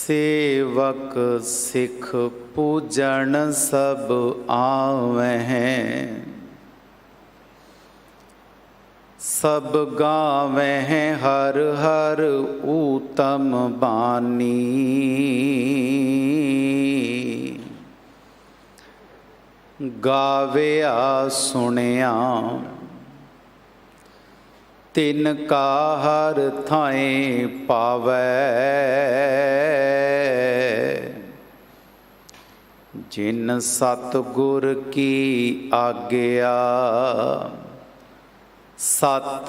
सेवक सिख पूजन सब आवैं, सब गावें हर हर ऊतम बानी। गाविया सुनिया तिन का हर थाएं पावै, जिन सतगुर की आज्ञा सत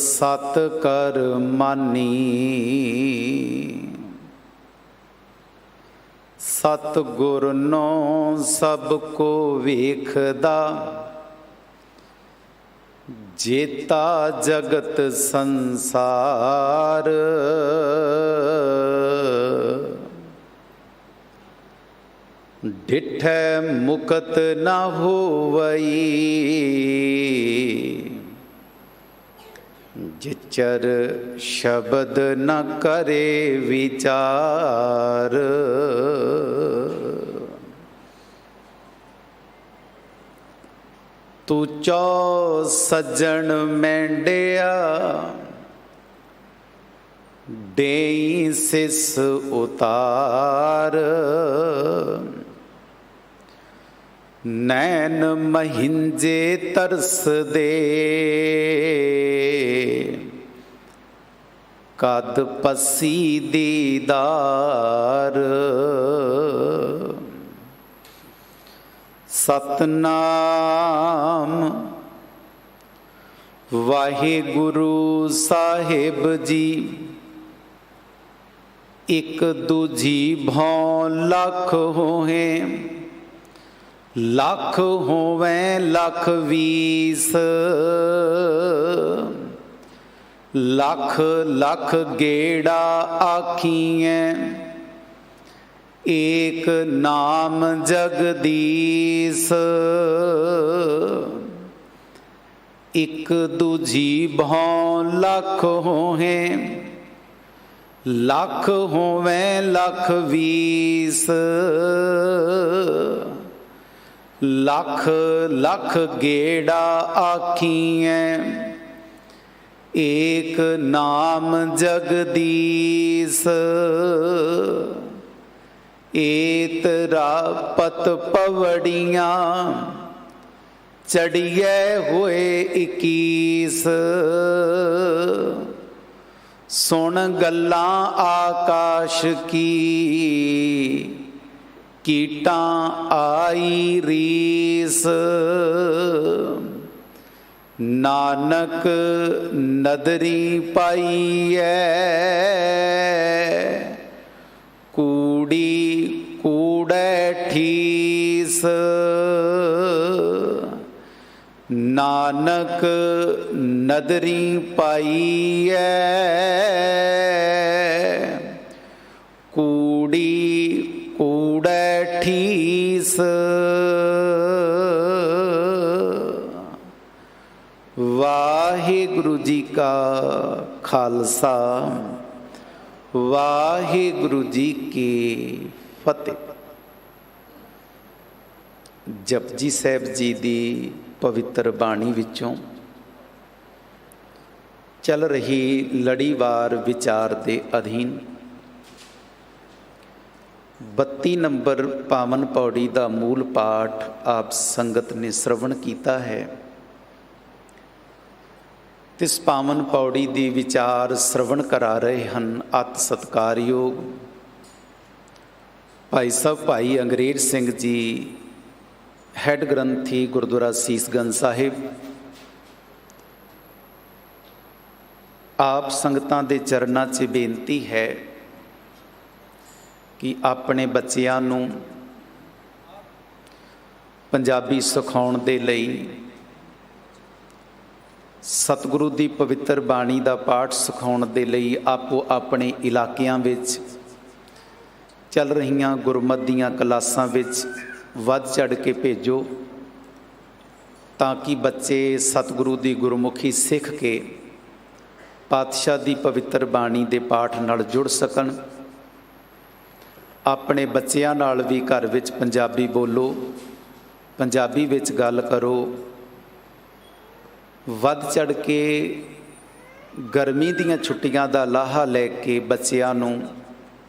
सत कर मानी। सतगुर नो सबको वेखदा, जेता जगत संसार। डिठै मुकत न होवई, जिचर शब्द न करे विचार। तू चौ सज्जन मेंडिया, देई सिस उतार। नैन महिंजे तरस दे, कद पसी दीदार। सतनाम वाहिगुरु साहिब जी, एक दूजी भौं लख होहे। लख होवें लख वीस, लख लख गेड़ा आखिएं। एक नाम जगदीश, एक दूजी भौं लख होहे। लख होवें लख वीस, लख लख गेड़ा आखिएं। एक नाम जगदीश, एतरा पत पवड़ियाँ चढ़िए हुए 21। सुन गल्लां आकाश की, कीटां आई रीस। नानक नदरी पाईऐ, कूड़ी कूड़े ठीस। नानक नदरी पाईऐ, कूड़ी कूड़े ठीस। वाहिगुरु जी का खालसा, वाहिगुरु जी की फतेह। जपजी साहिब जी दी पवित्र बाणी विचों चल रही लड़ीवार विचार के अधीन 32 नंबर पावन पौड़ी का मूल पाठ आप संगत ने श्रवण किया है। तिस पावन पौड़ी दी विचार श्रवण करा रहे हैं अत सत्कारयोग भाई साहब भाई अंग्रेज सिंह जी, हैड ग्रंथी गुरुद्वारा सीसगंज साहिब। आप संगतां दे चरनां 'च बेनती है कि अपने बच्चियां नूं पंजाबी सिखाउण दे लई, सतगुरु दी पवित्र बाणी दा पाठ सिखाउण दे लई आपो अपने इलाकिਆਂ ਵਿੱਚ चल रहीਆਂ गुरमत ਦੀਆਂ ਕਲਾਸਾਂ ਵਿੱਚ ਵੱਧ ਚੜ ਕੇ ਭੇਜੋ, ਤਾਂ ਕਿ ਬੱਚੇ ਸਤਿਗੁਰੂ ਦੀ ਗੁਰਮੁਖੀ ਸਿੱਖ ਕੇ ਪਾਤਸ਼ਾਹ ਦੀ ਪਵਿੱਤਰ ਬਾਣੀ ਦੇ ਪਾਠ ਨਾਲ ਜੁੜ ਸਕਣ ਆਪਣੇ ਬੱਚਿਆਂ ਨਾਲ ਵੀ ਘਰ ਵਿੱਚ ਪੰਜਾਬੀ ਬੋਲੋ, ਪੰਜਾਬੀ ਵਿੱਚ ਗੱਲ ਕਰੋ। ਵੱਧ ਚੜ੍ਹ ਕੇ ਗਰਮੀ ਦੀਆਂ ਛੁੱਟੀਆਂ ਦਾ ਲਾਹਾ ਲੈ ਕੇ ਬੱਚਿਆਂ ਨੂੰ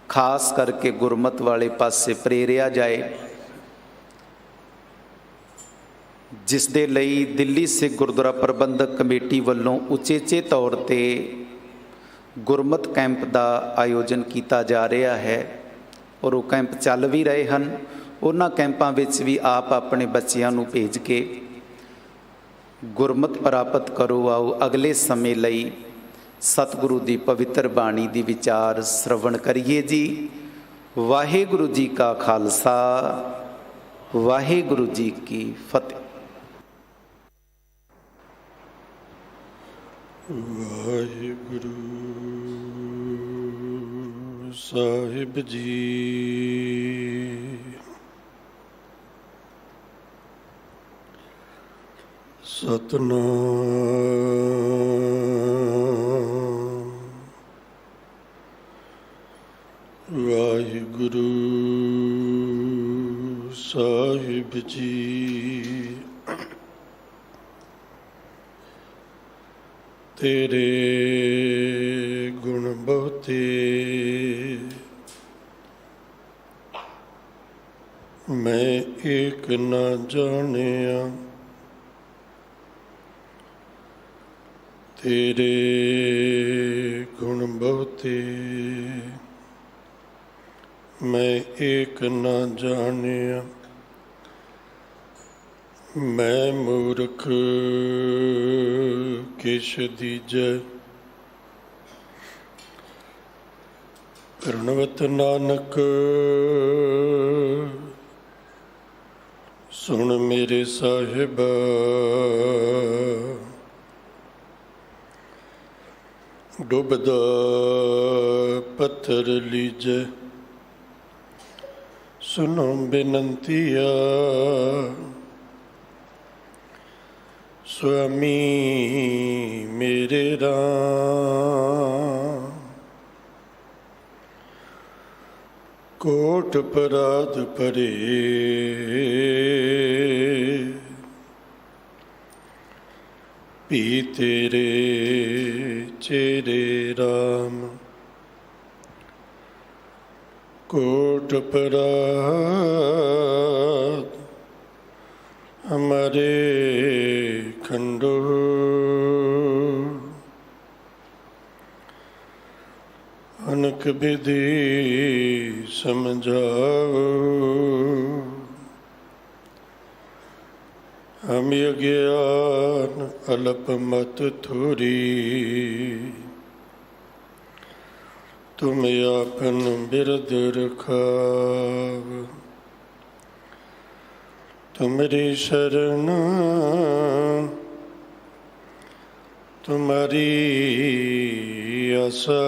ਖਾਸ ਕਰਕੇ ਗੁਰਮਤਿ ਵਾਲੇ ਪਾਸੇ ਪ੍ਰੇਰਿਆ ਜਾਏ, ਜਿਸ ਦੇ ਲਈ ਦਿੱਲੀ ਸਿੱਖ ਗੁਰਦੁਆਰਾ ਪ੍ਰਬੰਧਕ ਕਮੇਟੀ ਵੱਲੋਂ ਉਚੇਚੇ ਤੌਰ 'ਤੇ ਗੁਰਮਤਿ ਕੈਂਪ ਦਾ ਆਯੋਜਨ ਕੀਤਾ ਜਾ ਰਿਹਾ ਹੈ ਔਰ ਉਹ ਕੈਂਪ ਚੱਲ ਵੀ ਰਹੇ ਹਨ। ਉਹਨਾਂ ਕੈਂਪਾਂ ਵਿੱਚ ਵੀ ਆਪ ਆਪਣੇ ਬੱਚਿਆਂ ਨੂੰ ਭੇਜ ਕੇ ਗੁਰਮਤਿ ਪ੍ਰਾਪਤ ਕਰੋ। ਆਓ ਅਗਲੇ ਸਮੇਂ ਲਈ ਸਤਿਗੁਰੂ ਦੀ ਪਵਿੱਤਰ ਬਾਣੀ ਦੀ ਵਿਚਾਰ ਸਰਵਣ ਕਰੀਏ ਜੀ। ਵਾਹਿਗੁਰੂ ਜੀ ਕਾ ਖਾਲਸਾ, ਵਾਹਿਗੁਰੂ ਜੀ ਕੀ ਫਤਿਹ। ਵਾਹਿਗੁਰੂ ਸਾਹਿਬ ਜੀ। ਸਤਿਨਾਮ ਵਾਹਿਗੁਰੂ ਸਾਹਿਬ ਜੀ। ਤੇਰੇ ਗੁਣ ਬਹੁਤੇ ਮੈਂ ਏਕ ਨਾ ਜਾਣਿਆ, ਤੇਰੇ ਗੁਣ ਬਹੁਤੇ ਮੈਂ ਏਕ ਨਾ ਜਾਣਿਆ। ਮੈਂ ਮੂਰਖ ਕਿਛ ਦੀਜੈ, ਰਣਵਤ ਨਾਨਕ ਸੁਣ ਮੇਰੇ ਸਾਹਿਬ। ਡੁੱਬਦਾ ਪੱਥਰ ਲੀਜੈ, ਸੁਣੋ ਬੇਨੰਤੀਆ। ਸੁਆਮੀ ਮੇਰੇ ਰਾਮ, ਕੋਟ ਅਪਰਾਧ ਭਰੇ, ਪੀ ਤੇਰੇ ਚੇਰੇ ਰਾਮ। ਕੋਟ ਅਪਰਾਧ ਹਮਾਰੇ ਖੰਡੋ, ਅਨਕ ਵਿਧੀ ਸਮਝਾਓ। ਹਮ ਅਗਿਆਨ ਅਲਪ ਮਤ ਥੋਰੀ, ਤੁਮ ਆਪਨ ਬਿਰਦ ਰਖਾਵ। ਤੁਮਰੀ ਸ਼ਰਨ ਤੁਮਰੀ ਆਸਾ,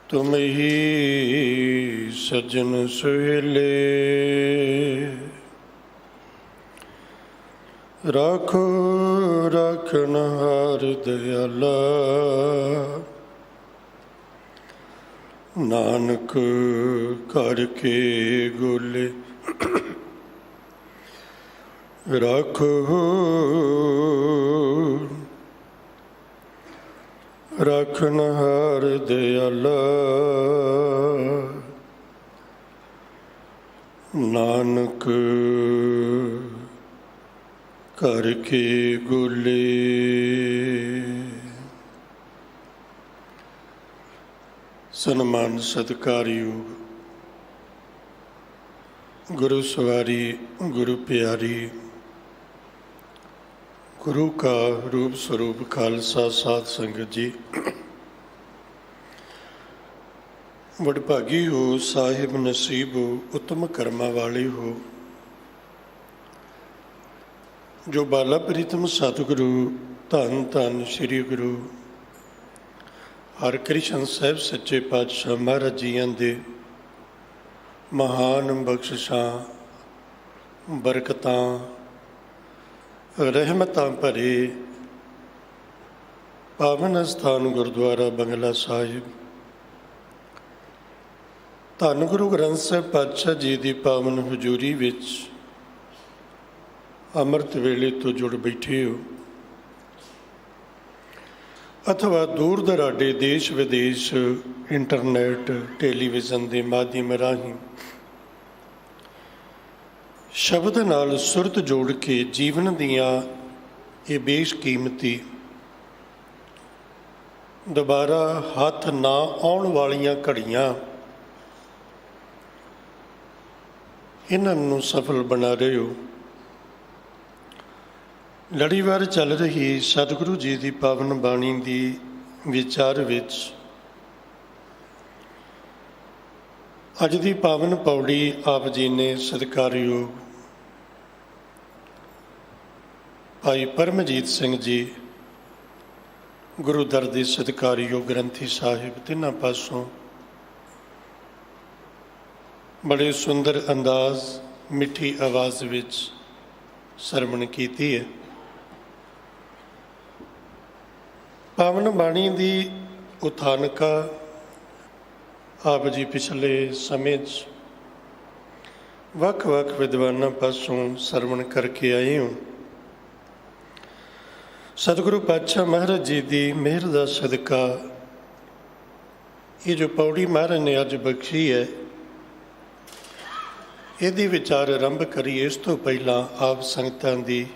ਤੁਮ ਹੀ ਸੱਜਣ ਸੁਹੇਲੇ। ਰਾਖੋ ਰਾਖਣਹਾਰ ਦਇਆਲਾ, ਨਾਨਕ ਘਰ ਕੇ ਗੋਲੇ। ਰਾਖੋ ਰਾਖਣਹਾਰ ਦਇਆਲਾ, ਨਾਨਕ ਘਰ ਕੇ ਗੋਲੇ। ਸਨਮਾਨ ਸਤਿਕਾਰਯੋਗ ਗੁਰੂ ਸਵਾਰੀ, ਗੁਰੂ ਪਿਆਰੀ, ਗੁਰੂ ਕਾ ਰੂਪ ਸਰੂਪ ਖਾਲਸਾ ਸਾਧ ਸੰਗਤ ਜੀ। ਵਡਭਾਗੀ ਹੋ, ਸਾਹਿਬ ਨਸੀਬ ਹੋ, ਉੱਤਮ ਕਰਮਾਂ ਵਾਲੇ ਹੋ, ਜੋ ਬਾਲਾ ਪ੍ਰੀਤਮ ਸਤਿਗੁਰੂ ਧੰਨ ਧੰਨ ਸ੍ਰੀ ਗੁਰੂ ਹਰਿਕ੍ਰਿਸ਼ਨ ਸਾਹਿਬ ਸੱਚੇ ਪਾਤਸ਼ਾਹ ਮਹਾਰਾਜ ਜੀਆਂ ਦੇ ਮਹਾਨ ਬਖਸ਼ਿਸ਼ਾਂ, ਬਰਕਤਾਂ, ਰਹਿਮਤਾਂ ਭਰੇ ਪਾਵਨ ਅਸਥਾਨ ਗੁਰਦੁਆਰਾ ਬੰਗਲਾ ਸਾਹਿਬ ਧੰਨ ਗੁਰੂ ਗ੍ਰੰਥ ਸਾਹਿਬ ਪਾਤਸ਼ਾਹ ਜੀ ਦੀ ਪਾਵਨ ਹਜ਼ੂਰੀ ਵਿੱਚ ਅੰਮ੍ਰਿਤ ਵੇਲੇ ਤੋਂ ਜੁੜ ਬੈਠੇ ਹੋ, ਅਥਵਾ ਦੂਰ ਦਰਾਡੇ ਦੇਸ਼ ਵਿਦੇਸ਼ ਇੰਟਰਨੈਟ ਟੈਲੀਵਿਜ਼ਨ ਦੇ ਮਾਧਿਅਮ ਰਾਹੀਂ ਸ਼ਬਦ ਨਾਲ ਸੁਰਤ ਜੋੜ ਕੇ ਜੀਵਨ ਦੀਆਂ ਇਹ ਬੇਸ਼ਕੀਮਤੀ ਦੁਬਾਰਾ ਹੱਥ ਨਾ ਆਉਣ ਵਾਲੀਆਂ ਘੜੀਆਂ, ਇਹਨਾਂ ਨੂੰ ਸਫਲ ਬਣਾ ਰਹੇ ਹੋ। ਲੜੀਵਾਰ ਚੱਲ ਰਹੀ ਸਤਿਗੁਰੂ ਜੀ ਦੀ ਪਾਵਨ ਬਾਣੀ ਦੀ ਵਿਚਾਰ ਵਿੱਚ ਅੱਜ ਦੀ ਪਾਵਨ ਪੌੜੀ ਆਪ ਜੀ ਨੇ ਸਤਿਕਾਰਯੋਗ ਭਾਈ ਪਰਮਜੀਤ ਸਿੰਘ ਜੀ ਗੁਰੂ ਦਰ ਦੇ ਸਤਿਕਾਰਯੋਗ ਗ੍ਰੰਥੀ ਸਾਹਿਬ ਤਿੰਨਾਂ ਪਾਸੋਂ ਬੜੇ ਸੁੰਦਰ ਅੰਦਾਜ਼ ਮਿੱਠੀ ਆਵਾਜ਼ ਵਿੱਚ ਸਰਵਣ ਕੀਤੀ ਹੈ। ਪਾਵਨ ਬਾਣੀ ਦੀ ਉਥਾਨਕਾ ਆਪ ਜੀ ਪਿਛਲੇ ਸਮੇਂ 'ਚ ਵੱਖ-ਵੱਖ ਵਿਦਵਾਨਾਂ ਪਾਸੋਂ ਸਰਵਣ ਕਰਕੇ ਆਏ ਹੋ। ਸਤਿਗੁਰੂ ਪਾਤਸ਼ਾਹ ਮਹਾਰਾਜ ਜੀ ਦੀ ਮਿਹਰ ਦਾ ਸਦਕਾ ਇਹ ਜੋ ਪੌੜੀ ਮਹਾਰਾਜ ਨੇ ਅੱਜ ਬਖਸ਼ੀ ਹੈ, ਇਹਦੀ ਵਿਚਾਰ ਆਰੰਭ ਕਰੀਏ। ਇਸ ਤੋਂ ਪਹਿਲਾਂ ਆਪ ਸੰਗਤਾਂ ਦੀ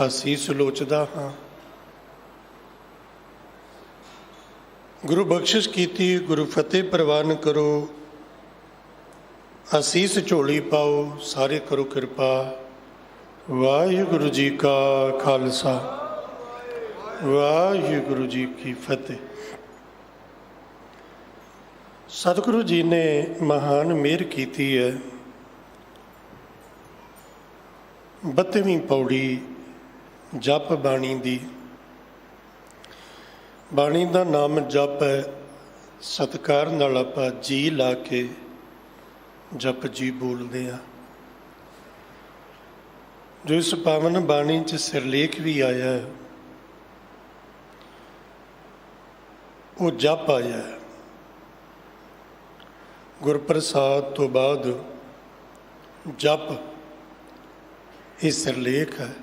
ਅਸੀਸ ਲੋਚਦਾ ਹਾਂ। ਗੁਰੂ ਬਖਸ਼ਿਸ਼ ਕੀਤੀ, ਗੁਰੂ ਫਤਿਹ ਪ੍ਰਵਾਨ ਕਰੋ, ਅਸੀਸ ਝੋਲੀ ਪਾਓ, ਸਾਰੇ ਕਰੋ ਕਿਰਪਾ। ਵਾਹਿਗੁਰੂ ਜੀ ਕਾ ਖਾਲਸਾ, ਵਾਹਿਗੁਰੂ ਜੀ ਕੀ ਫਤਿਹ। ਸਤਿਗੁਰੂ ਜੀ ਨੇ ਮਹਾਨ ਮਿਹਰ ਕੀਤੀ ਹੈ। 32ਵੀਂ ਪੌੜੀ ਜਪ ਬਾਣੀ ਦੀ। ਬਾਣੀ ਦਾ ਨਾਮ ਜਪ ਹੈ। ਸਤਿਕਾਰ ਨਾਲ ਆਪਾਂ ਜੀ ਲਾ ਕੇ ਜਪ ਜੀ ਬੋਲਦੇ ਹਾਂ। ਜੋ ਇਸ ਪਾਵਨ ਬਾਣੀ 'ਚ ਸਿਰਲੇਖ ਵੀ ਆਇਆ ਹੈ, ਉਹ ਜਪ ਆਇਆ ਹੈ। ਗੁਰਪ੍ਰਸਾਦ ਤੋਂ ਬਾਅਦ ਜਪ ਇਹ ਸਿਰਲੇਖ ਹੈ।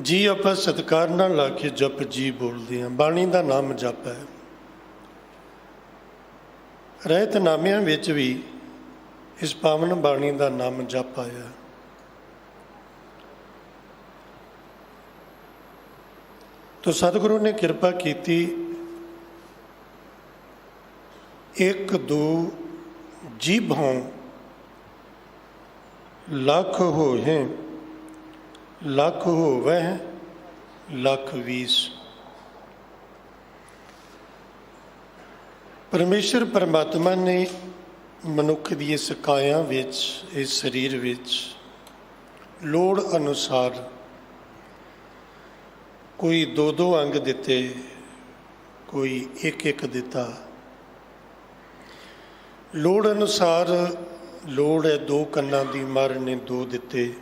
ਜੀ ਆਪਾਂ ਸਤਿਕਾਰ ਨਾਲ ਲਾ ਕੇ ਜਪ ਜੀ ਬੋਲਦੇ ਹਾਂ। ਬਾਣੀ ਦਾ ਨਾਮ ਜਪ ਹੈ। ਰਹਿਤਨਾਮਿਆਂ ਵਿੱਚ ਵੀ ਇਸ ਪਾਵਨ ਬਾਣੀ ਦਾ ਨਾਮ ਜਪ ਆਇਆ। ਤੋ ਸਤਿਗੁਰੂ ਨੇ ਕਿਰਪਾ ਕੀਤੀ। 1 2 ਜੀਭੋਂ ਲੱਖ ਹੋਏ, ਲੱਖ ਹੋਵੇ ਲੱਖ 20। ਪਰਮੇਸ਼ਰ ਪਰਮਾਤਮਾ ਨੇ ਮਨੁੱਖ ਦੀ ਇਸ ਕਾਇਆ ਵਿੱਚ, ਇਸ ਸਰੀਰ ਵਿੱਚ ਲੋੜ ਅਨੁਸਾਰ ਕੋਈ 2-2 ਅੰਗ ਦਿੱਤੇ, ਕੋਈ 1-1 ਦਿੱਤਾ। ਲੋੜ ਅਨੁਸਾਰ ਲੋੜ ਹੈ 2 ਕੰਨਾਂ ਦੀ, ਮਹਾਰਾਜ ਨੇ 2 ਦਿੱਤੇ।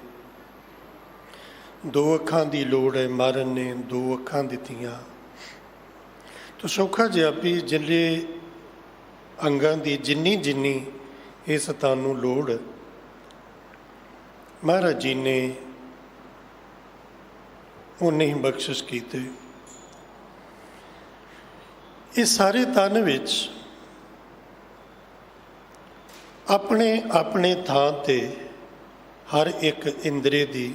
2 ਅੱਖਾਂ ਦੀ ਲੋੜ ਹੈ, ਮਹਾਰਾਜ ਨੇ 2 ਅੱਖਾਂ ਦਿੱਤੀਆਂ। ਤੋ ਸੌਖਾ ਜਿਹਾ ਵੀ ਜਿੰਨੇ ਅੰਗਾਂ ਦੀ ਜਿੰਨੀ ਇਸ ਤੁਹਾਨੂੰ ਲੋੜ, ਮਹਾਰਾਜ ਜੀ ਨੇ ਉਨੇ ਹੀ ਬਖਸ਼ਿਸ਼ ਕੀਤੇ। ਇਹ ਸਾਰੇ ਤਨ ਵਿੱਚ ਆਪਣੇ ਆਪਣੇ ਥਾਂ ਤੇ ਹਰ ਇੱਕ ਇੰਦਰੀ ਦੀ,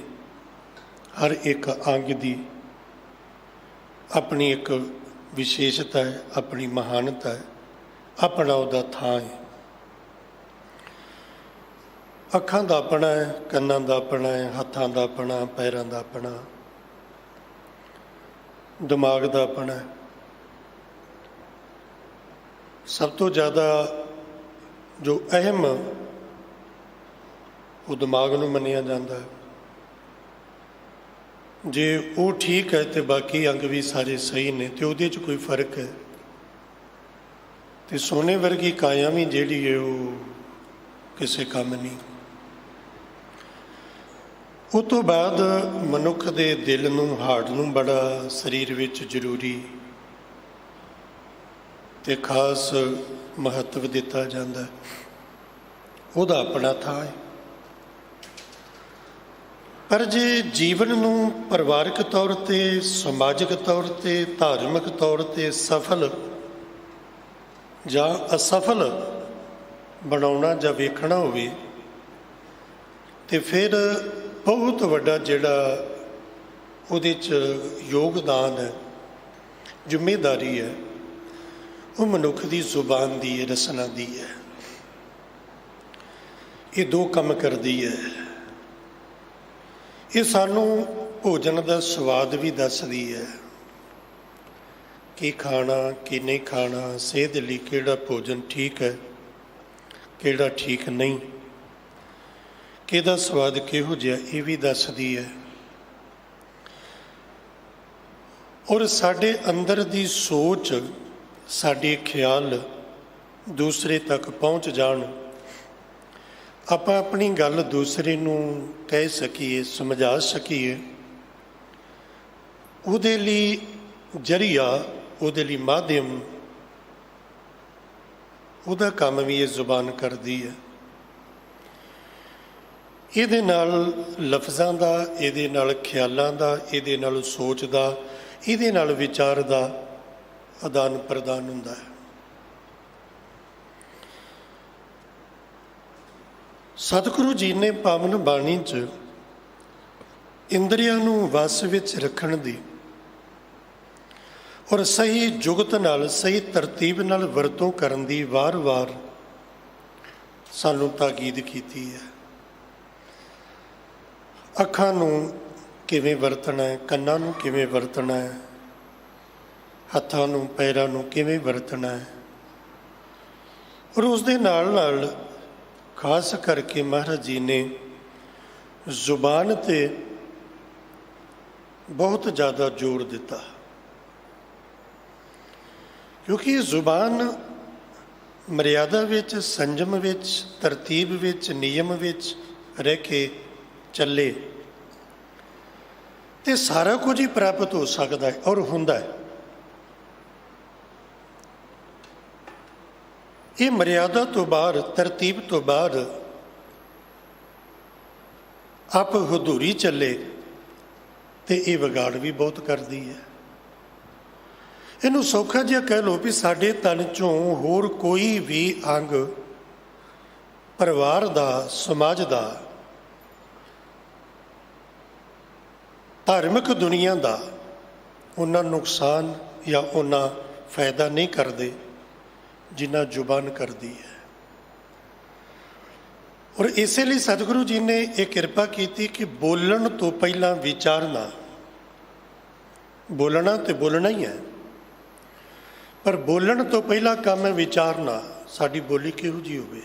ਹਰ ਇੱਕ ਅੰਗ ਦੀ ਆਪਣੀ ਇੱਕ ਵਿਸ਼ੇਸ਼ਤਾ ਹੈ, ਆਪਣੀ ਮਹਾਨਤਾ ਹੈ, ਆਪਣਾ ਉਹਦਾ ਥਾਂ ਹੈ। ਅੱਖਾਂ ਦਾ ਆਪਣਾ ਹੈ, ਕੰਨਾਂ ਦਾ ਆਪਣਾ ਹੈ, ਹੱਥਾਂ ਦਾ ਆਪਣਾ, ਪੈਰਾਂ ਦਾ ਆਪਣਾ, ਦਿਮਾਗ ਦਾ ਆਪਣਾ ਹੈ। ਸਭ ਤੋਂ ਜ਼ਿਆਦਾ ਜੋ ਅਹਿਮ ਉਹ ਦਿਮਾਗ ਨੂੰ ਮੰਨਿਆ ਜਾਂਦਾ ਹੈ। ਜੇ ਉਹ ਠੀਕ ਹੈ ਤੇ ਬਾਕੀ ਅੰਗ ਵੀ ਸਾਰੇ ਸਹੀ ਨੇ, ਤੇ ਉਹਦੇ 'ਚ ਕੋਈ ਫਰਕ ਹੈ। ਤੇ ਸੋਨੇ ਵਰਗੀ ਕਾਇਆ ਵੀ ਜਿਹੜੀ ਹੈ ਉਹ ਕਿਸੇ ਕੰਮ ਨਹੀਂ। ਉਹ ਤੋਂ ਬਾਅਦ ਮਨੁੱਖ ਦੇ ਦਿਲ ਨੂੰ, ਹਾਰਟ ਨੂੰ ਬੜਾ ਸਰੀਰ ਵਿੱਚ ਜ਼ਰੂਰੀ ਤੇ ਖਾਸ ਮਹੱਤਵ ਦਿੱਤਾ ਜਾਂਦਾ, ਉਹਦਾ ਆਪਣਾ ਥਾਂ ਹੈ। ਪਰ ਜੇ ਜੀਵਨ ਨੂੰ ਪਰਿਵਾਰਕ ਤੌਰ 'ਤੇ, ਸਮਾਜਿਕ ਤੌਰ 'ਤੇ, ਧਾਰਮਿਕ ਤੌਰ 'ਤੇ ਸਫਲ ਜਾਂ ਅਸਫਲ ਬਣਾਉਣਾ ਜਾਂ ਵੇਖਣਾ ਹੋਵੇ ਤੇ ਫਿਰ ਬਹੁਤ ਵੱਡਾ ਜਿਹੜਾ ਉਹਦੇ 'ਚ ਯੋਗਦਾਨ ਹੈ, ਜ਼ਿੰਮੇਦਾਰੀ ਹੈ, ਉਹ ਮਨੁੱਖ ਦੀ ਜ਼ੁਬਾਨ ਦੀ ਹੈ, ਰਸਨਾ ਦੀ ਹੈ। ਇਹ ਦੋ ਕੰਮ ਕਰਦੀ ਹੈ। ਇਹ ਸਾਨੂੰ ਭੋਜਨ ਦਾ ਸਵਾਦ ਵੀ ਦੱਸਦੀ ਹੈ, ਕੀ ਖਾਣਾ ਕੀ ਨਹੀਂ ਖਾਣਾ, ਸਿਹਤ ਲਈ ਕਿਹੜਾ ਭੋਜਨ ਠੀਕ ਹੈ, ਕਿਹੜਾ ਠੀਕ ਨਹੀਂ, ਕਿਹਦਾ ਸਵਾਦ ਕਿਹੋ ਜਿਹਾ, ਇਹ ਵੀ ਦੱਸਦੀ ਹੈ। ਔਰ ਸਾਡੇ ਅੰਦਰ ਦੀ ਸੋਚ, ਸਾਡੇ ਖਿਆਲ ਦੂਸਰੇ ਤੱਕ ਪਹੁੰਚ ਜਾਣ, ਆਪਾਂ ਆਪਣੀ ਗੱਲ ਦੂਸਰੇ ਨੂੰ ਕਹਿ ਸਕੀਏ, ਸਮਝਾ ਸਕੀਏ, ਉਹਦੇ ਲਈ ਜ਼ਰੀਆ, ਉਹਦੇ ਲਈ ਮਾਧਿਅਮ, ਉਹਦਾ ਕੰਮ ਵੀ ਇਹ ਜ਼ੁਬਾਨ ਕਰਦੀ ਹੈ। ਇਹਦੇ ਨਾਲ ਲਫ਼ਜ਼ਾਂ ਦਾ, ਇਹਦੇ ਨਾਲ ਖਿਆਲਾਂ ਦਾ, ਇਹਦੇ ਨਾਲ ਸੋਚ ਦਾ, ਇਹਦੇ ਨਾਲ ਵਿਚਾਰ ਦਾ ਆਦਾਨ ਪ੍ਰਦਾਨ ਹੁੰਦਾ ਹੈ। ਸਤਿਗੁਰੂ ਜੀ ਨੇ ਪਾਵਨ ਬਾਣੀ 'ਚ ਇੰਦਰੀਆਂ ਨੂੰ ਵਸ ਵਿੱਚ ਰੱਖਣ ਦੀ ਔਰ ਸਹੀ ਜੁਗਤ ਨਾਲ, ਸਹੀ ਤਰਤੀਬ ਨਾਲ ਵਰਤੋਂ ਕਰਨ ਦੀ ਵਾਰ-ਵਾਰ ਸਾਨੂੰ ਤਾਕੀਦ ਕੀਤੀ ਹੈ। ਅੱਖਾਂ ਨੂੰ ਕਿਵੇਂ ਵਰਤਣਾ ਹੈ, ਕੰਨਾਂ ਨੂੰ ਕਿਵੇਂ ਵਰਤਣਾ ਹੈ, ਹੱਥਾਂ ਨੂੰ, ਪੈਰਾਂ ਨੂੰ ਕਿਵੇਂ ਵਰਤਣਾ ਹੈ। ਔਰ ਉਸ ਦੇ ਨਾਲ ਨਾਲ ਖਾਸ ਕਰਕੇ ਮਹਾਰਾਜ ਜੀ ਨੇ ਜ਼ੁਬਾਨ 'ਤੇ ਬਹੁਤ ਜ਼ਿਆਦਾ ਜ਼ੋਰ ਦਿੱਤਾ, ਕਿਉਂਕਿ ਜ਼ੁਬਾਨ ਮਰਿਆਦਾ ਵਿੱਚ, ਸੰਜਮ ਵਿੱਚ, ਤਰਤੀਬ ਵਿੱਚ, ਨਿਯਮ ਵਿੱਚ ਰਹਿ ਕੇ ਚੱਲੇ ਤੇ ਸਾਰਾ ਕੁਝ ਹੀ ਪ੍ਰਾਪਤ ਹੋ ਸਕਦਾ ਹੈ ਔਰ ਹੁੰਦਾ ਹੈ। ਇਹ ਮਰਿਆਦਾ ਤੋਂ ਬਾਹਰ, ਤਰਤੀਬ ਤੋਂ ਬਾਹਰ ਆਪ ਹਦੂਰੀ ਚੱਲੇ ਤੇ ਇਹ ਵਿਗਾੜ ਵੀ ਬਹੁਤ ਕਰਦੀ ਹੈ। ਇਹਨੂੰ ਸੌਖਾ ਜਿਹਾ ਕਹਿ ਲਓ ਵੀ ਸਾਡੇ ਤਨ 'ਚੋਂ ਹੋਰ ਕੋਈ ਵੀ ਅੰਗ ਪਰਿਵਾਰ ਦਾ, ਸਮਾਜ ਦਾ, ਧਾਰਮਿਕ ਦੁਨੀਆ ਦਾ ਉਹਨਾਂ ਨੁਕਸਾਨ ਜਾਂ ਉਹਨਾਂ ਫਾਇਦਾ ਨਹੀਂ ਕਰਦੇ ਜਿੰਨਾ ਜ਼ੁਬਾਨ ਕਰਦੀ ਹੈ। ਔਰ ਇਸੇ ਲਈ ਸਤਿਗੁਰੂ ਜੀ ਨੇ ਇਹ ਕਿਰਪਾ ਕੀਤੀ ਕਿ ਬੋਲਣ ਤੋਂ ਪਹਿਲਾਂ ਵਿਚਾਰਨਾ। ਬੋਲਣਾ ਤੇ ਬੋਲਣਾ ਹੀ ਹੈ, ਪਰ ਬੋਲਣ ਤੋਂ ਪਹਿਲਾਂ ਕੰਮ ਹੈ ਵਿਚਾਰਨਾ, ਸਾਡੀ ਬੋਲੀ ਕਿਹੋ ਜਿਹੀ ਹੋਵੇ।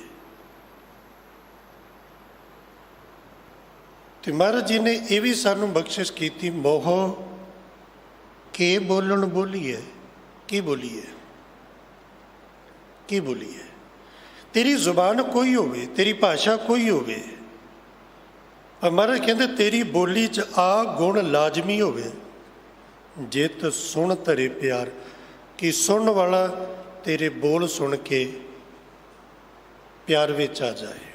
ਤੇ ਮਹਾਰਾਜ ਜੀ ਨੇ ਇਹ ਵੀ ਸਾਨੂੰ ਬਖਸ਼ਿਸ਼ ਕੀਤੀ, ਮੋਹ ਕੇ ਬੋਲਣ ਬੋਲੀਏ। ਕੀ ਬੋਲੀਏ, ਕੀ ਬੋਲੀਏ? ਤੇਰੀ ਜ਼ੁਬਾਨ ਕੋਈ ਹੋਵੇ, ਤੇਰੀ ਭਾਸ਼ਾ ਕੋਈ ਹੋਵੇ, ਪਰ ਮਹਾਰਾਜ ਕਹਿੰਦੇ ਤੇਰੀ ਬੋਲੀ 'ਚ ਆ ਗੁਣ ਲਾਜ਼ਮੀ ਹੋਵੇ, ਜਿਤ ਸੁਣ ਧਰੇ ਪਿਆਰ, ਕਿ ਸੁਣਨ ਵਾਲਾ ਤੇਰੇ ਬੋਲ ਸੁਣ ਕੇ ਪਿਆਰ ਵਿੱਚ ਆ ਜਾਏ।